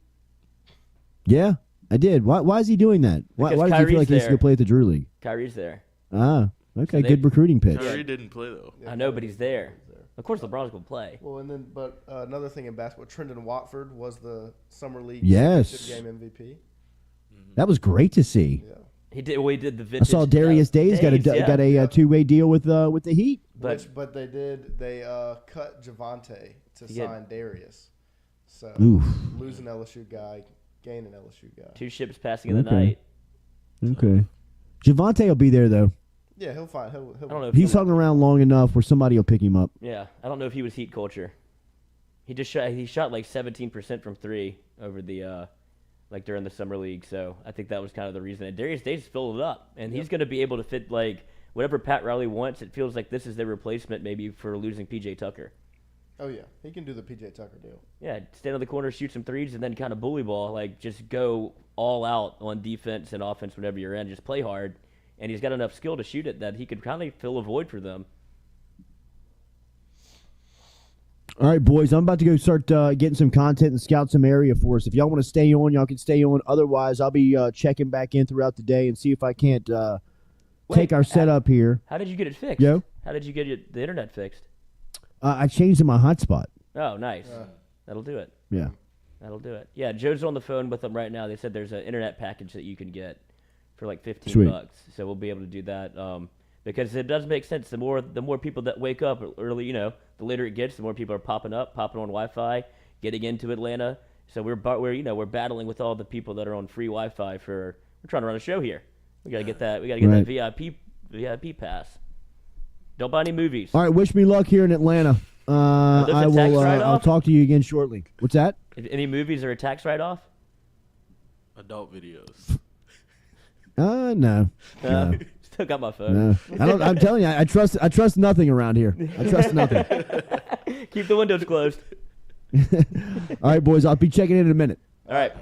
S17: Yeah, I did. Why is he doing that? Why does he feel like he has to go play at the Drew League?
S2: Kyrie's there.
S17: Ah, okay,
S2: So
S17: good recruiting pitch.
S3: Kyrie didn't play, though.
S2: I know, but he's there. Of course, LeBron's going to play.
S14: Well, and then, but another thing in basketball, Trendon Watford was the Summer League
S17: Yes.
S14: Championship Game MVP.
S17: That was great to see.
S14: Yeah.
S2: He did. Well, he did the
S17: I
S2: vintage.
S17: saw Darius Days got a two-way deal with the Heat.
S14: But they cut Javante to sign Darius. So losing LSU guy, gaining LSU guy.
S2: Two ships passing in the night.
S17: Okay. Javante will be there though.
S14: Yeah, he'll find. He'll
S2: I don't know if
S17: He's hung around long enough where somebody will pick him up.
S2: Yeah, I don't know if he was Heat culture. He just shot. He shot like 17% from three over the like during the summer league. So I think that was kind of the reason. And Darius Days filled it up, and he's going to be able to fit like whatever Pat Riley wants. It feels like this is their replacement maybe for losing PJ Tucker.
S14: Oh yeah, he can do the PJ Tucker deal.
S2: Yeah, stand on the corner, shoot some threes, and then kind of bully ball. Like just go all out on defense and offense whenever you're in. Just play hard. And he's got enough skill to shoot it that he could kind of fill a void for them.
S17: All right, boys, I'm about to go start getting some content and scout some area for us. If y'all want to stay on, y'all can stay on. Otherwise, I'll be checking back in throughout the day and see if I can't take our setup here.
S2: How did you get it fixed?
S17: Yo?
S2: How did you get the internet fixed?
S17: I changed to my hotspot.
S2: Oh, nice. That'll do it.
S17: Yeah.
S2: That'll do it. Yeah, Joe's on the phone with them right now. They said there's an internet package that you can get for like $15.
S17: Sweet.
S2: So we'll be able to do that because it does make sense. The more people that wake up early, the later it gets, the more people are popping on Wi-Fi, getting into Atlanta. So we're battling with all the people that are on free Wi-Fi we're trying to run a show here. We got to get that. We got to get that VIP pass. Don't buy any movies.
S17: All right, wish me luck here in Atlanta. I will. I'll talk to you again shortly. What's that?
S2: Any movies or a tax write-off?
S3: Adult videos.
S17: No.
S2: Still got my phone.
S17: No. I'm telling you, I trust nothing around here. I trust nothing.
S2: Keep the windows closed.
S17: All right, boys. I'll be checking in a minute.
S2: All right.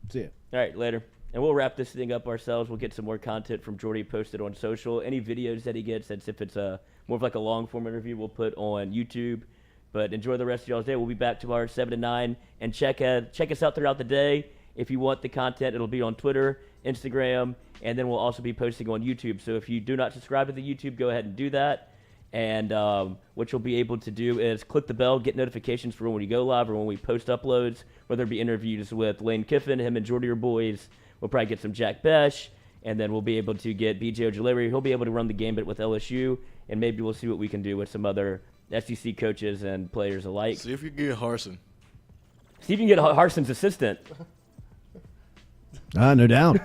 S17: See ya.
S2: All right, later. And we'll wrap this thing up ourselves. We'll get some more content from Jordy posted on social. Any videos that he gets, that's if it's more of like a long-form interview, we'll put on YouTube. But enjoy the rest of y'all's day. We'll be back tomorrow at 7 to 9. And check us out throughout the day. If you want the content, it'll be on Twitter, Instagram, and then we'll also be posting on YouTube. So if you do not subscribe to the YouTube, go ahead and do that. And what you'll be able to do is click the bell, get notifications for when we go live or when we post uploads, whether it be interviews with Lane Kiffin, him and Jordy are boys. We'll probably get some Jack Besh, and then we'll be able to get B.J. Ojulari. He'll be able to run the gambit with LSU, and maybe we'll see what we can do with some other SEC coaches and players alike.
S3: See if you can get Harsin.
S2: See if you can get Harson's assistant.
S17: No doubt.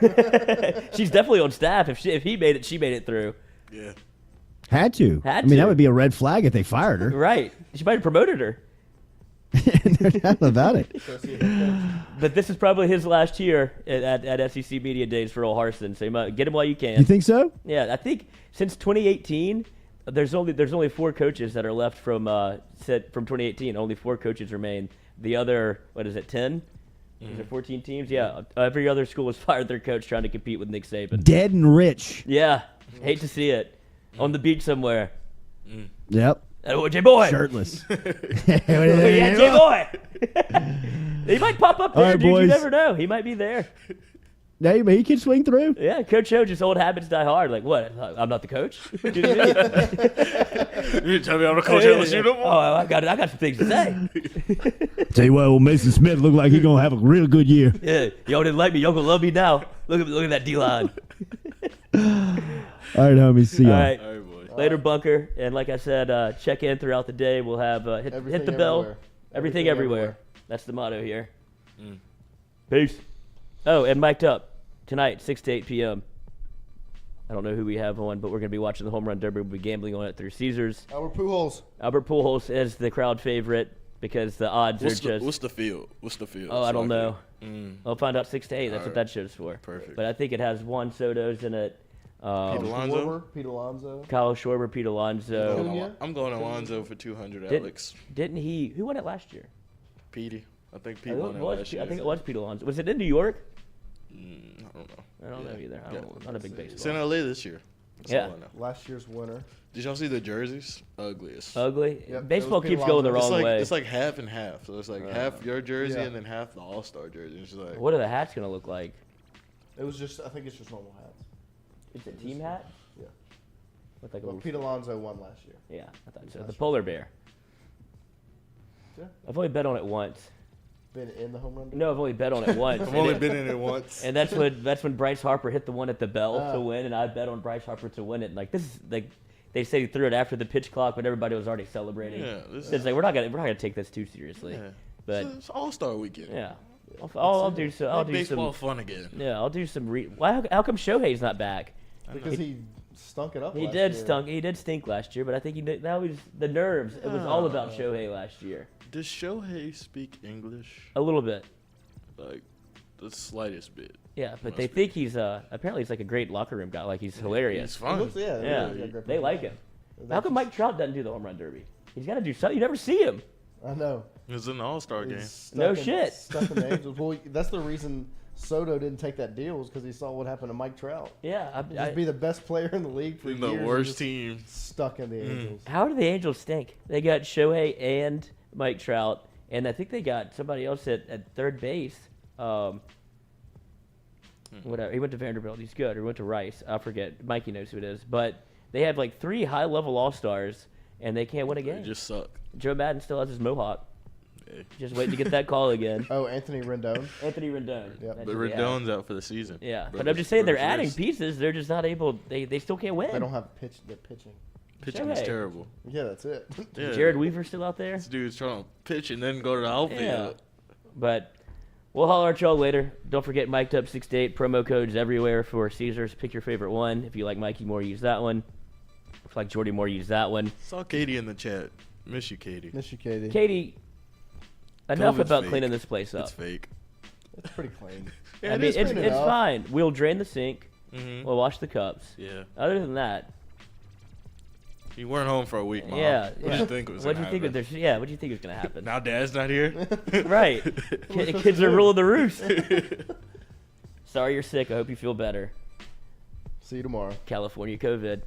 S2: She's definitely on staff. If he made it, she made it through.
S3: Yeah.
S17: Had to. I mean, that would be a red flag if they fired her.
S2: Right. She might have promoted her.
S17: No doubt about it.
S2: But this is probably his last year at SEC Media Days for old Harsin, so you might get him while you can.
S17: You think so?
S2: Yeah, I think since 2018, there's only 4 coaches that are left from 2018. Only 4 coaches remain. The other, 10? Is there 14 teams? Yeah, every other school has fired their coach trying to compete with Nick Saban.
S17: Dead and rich.
S2: Yeah, hate to see it. On the beach somewhere.
S17: Yep.
S2: J Boy.
S17: Shirtless.
S2: Yeah, J Boy. He might pop up there,
S17: All right,
S2: dude.
S17: boys.
S2: You never know. He might be there.
S17: Yeah, he can swing through.
S2: Yeah, Coach O, just old habits die hard. Like, what? I'm not the coach? What do you mean?
S3: You didn't tell me I'm the coach of LSU no more?
S2: Oh, I got some things to say.
S17: Tell you what, old Mason Smith look like he's going to have a real good year.
S2: Yeah, y'all didn't like me. Y'all going to love me now. Look at that D-line.
S17: All right, homies. See y'all.
S2: All right. Later, Bunker. And like I said, check in throughout the day. We'll have hit the bell. Everything everywhere. That's the motto here. Peace. Oh, and mic'd up tonight, 6 to 8 p.m. I don't know who we have on, but we're going to be watching the Home Run Derby. We'll be gambling on it through Caesars.
S14: Albert Pujols.
S2: Albert Pujols is the crowd favorite because the odds are just...
S3: What's the field?
S2: Oh, I don't know. I'll find out 6 to 8. That's what that show's for.
S3: Perfect.
S2: But I think it has Juan Soto's in it.
S14: Pete Alonso.
S2: Kyle Schwarber, Pete Alonso.
S3: I'm going Alonso for 200, Alex.
S2: Didn't he? Who won it last year?
S3: Petey. I think Pete won it last year.
S2: I think it was Pete Alonso. Was it in New York? I don't know either. I'm not a big baseball.
S3: It's in LA this year. That's
S2: Yeah.
S3: all I know.
S14: Last year's winner.
S3: Did y'all see the jerseys? Ugliest.
S2: Ugly.
S14: Yep,
S2: Baseball
S14: those
S2: keeps
S14: people
S2: going the
S14: on
S2: wrong way.
S3: It's like half and half. So it's like half your jersey
S14: Yeah.
S3: and then half the All-Star jersey. It's just like,
S2: What are the hats gonna look like?
S14: It was just. I think it's just normal hats.
S2: It's a team hat.
S14: Yeah.
S2: With like a
S14: Well,
S2: little-
S14: Pete Alonso won last year.
S2: Yeah, I thought so. The polar bear.
S14: Yeah.
S2: I've only bet on it once.
S14: Been in the home run derby?
S2: No, I've only bet on it once.
S3: I've only been in it once.
S2: And that's when Bryce Harper hit the one at the bell to
S14: Ah.
S2: win, and I bet on Bryce Harper to win it. And like this is like they say he threw it after the pitch clock, but everybody was already celebrating.
S3: Yeah, this
S2: It's like we're not gonna take this too seriously.
S3: Yeah.
S2: But
S3: It's All-Star weekend.
S2: yeah, I'll do so. I'll
S3: Make
S2: do some
S3: baseball fun again.
S2: Yeah, I'll do some. Why? How come Shohei's not back?
S14: Because he stunk it up.
S2: He
S14: last
S2: did
S14: year.
S2: stunk. He did stink last year, but I think that was the nerves. It was all about Shohei last year.
S3: Does Shohei speak English?
S2: A little bit.
S3: Like, the slightest bit.
S2: Yeah, but
S3: Must
S2: they
S3: be.
S2: think he's apparently he's like a great locker room guy. Like he's hilarious.
S3: He's fun.
S14: Looks- yeah,
S2: Yeah,
S14: he's got a great
S2: they like him. How come Mike Trout doesn't do the home run derby? He's got to do something. You never see him.
S14: I know.
S3: It was in the All-Star game.
S14: He's stuck
S2: No
S14: in-
S2: shit.
S14: Stuck in the Angels. Well, that's the reason Soto didn't take that deal was because he saw what happened to Mike Trout.
S2: Yeah,
S14: Just be the best player in the league for
S3: In
S14: years.
S3: the
S14: and
S3: worst
S14: just
S3: team.
S14: Stuck in the Angels.
S2: How do the Angels stink? They got Shohei and Mike Trout, and I think they got somebody else at third base. Whatever. He went to Vanderbilt. He's good. Or he went to Rice. I forget. Mikey knows who it is. But they have like 3 high-level all-stars, and they can't win a game.
S3: They just suck.
S2: Joe Madden still has his mohawk.
S3: Hey.
S2: Just waiting to get that call again.
S14: Oh, Anthony Rendon.
S2: Anthony Rendon.
S14: Yep.
S2: That's
S3: But
S2: who they have.
S3: Rendon's out for the season.
S2: Yeah, but I'm
S3: Brothers-
S2: just saying they're
S3: brothers
S2: adding
S3: race.
S2: pieces. They're just not able. They still can't win.
S14: They don't have the pitching.
S3: Pitching is
S2: Shohei.
S3: terrible.
S14: Yeah, that's it.
S3: Yeah.
S2: Jared Weaver still out there.
S3: This dude's trying to pitch and then go to the outfield.
S2: Yeah. But we'll holler at y'all later. Don't forget Mic'd Up 68 promo codes everywhere for Caesars. Pick your favorite one. If you like Mikey more, use that one. If you like Jordy more, use that one.
S3: Saw Katie in the chat. Miss you, Katie.
S14: Miss you, Katie.
S2: Katie, enough
S3: COVID's
S2: about
S3: fake.
S2: cleaning this place up.
S3: It's fake.
S14: It's pretty clean.
S3: Yeah,
S2: I
S3: it
S2: mean,
S3: is
S2: it's
S3: clean enough.
S2: fine. We'll drain the sink.
S3: Mhm.
S2: We'll wash the cups.
S3: Yeah.
S2: Other than that,
S3: You weren't home for a week, Mom.
S2: yeah.
S3: What did you think was
S2: What
S3: gonna
S2: do you think?
S3: happen?
S2: What do you think was gonna happen?
S3: Now Dad's not here.
S2: Right. Kids are ruling the roost. Sorry you're sick. I hope you feel better.
S14: See you tomorrow.
S2: California COVID.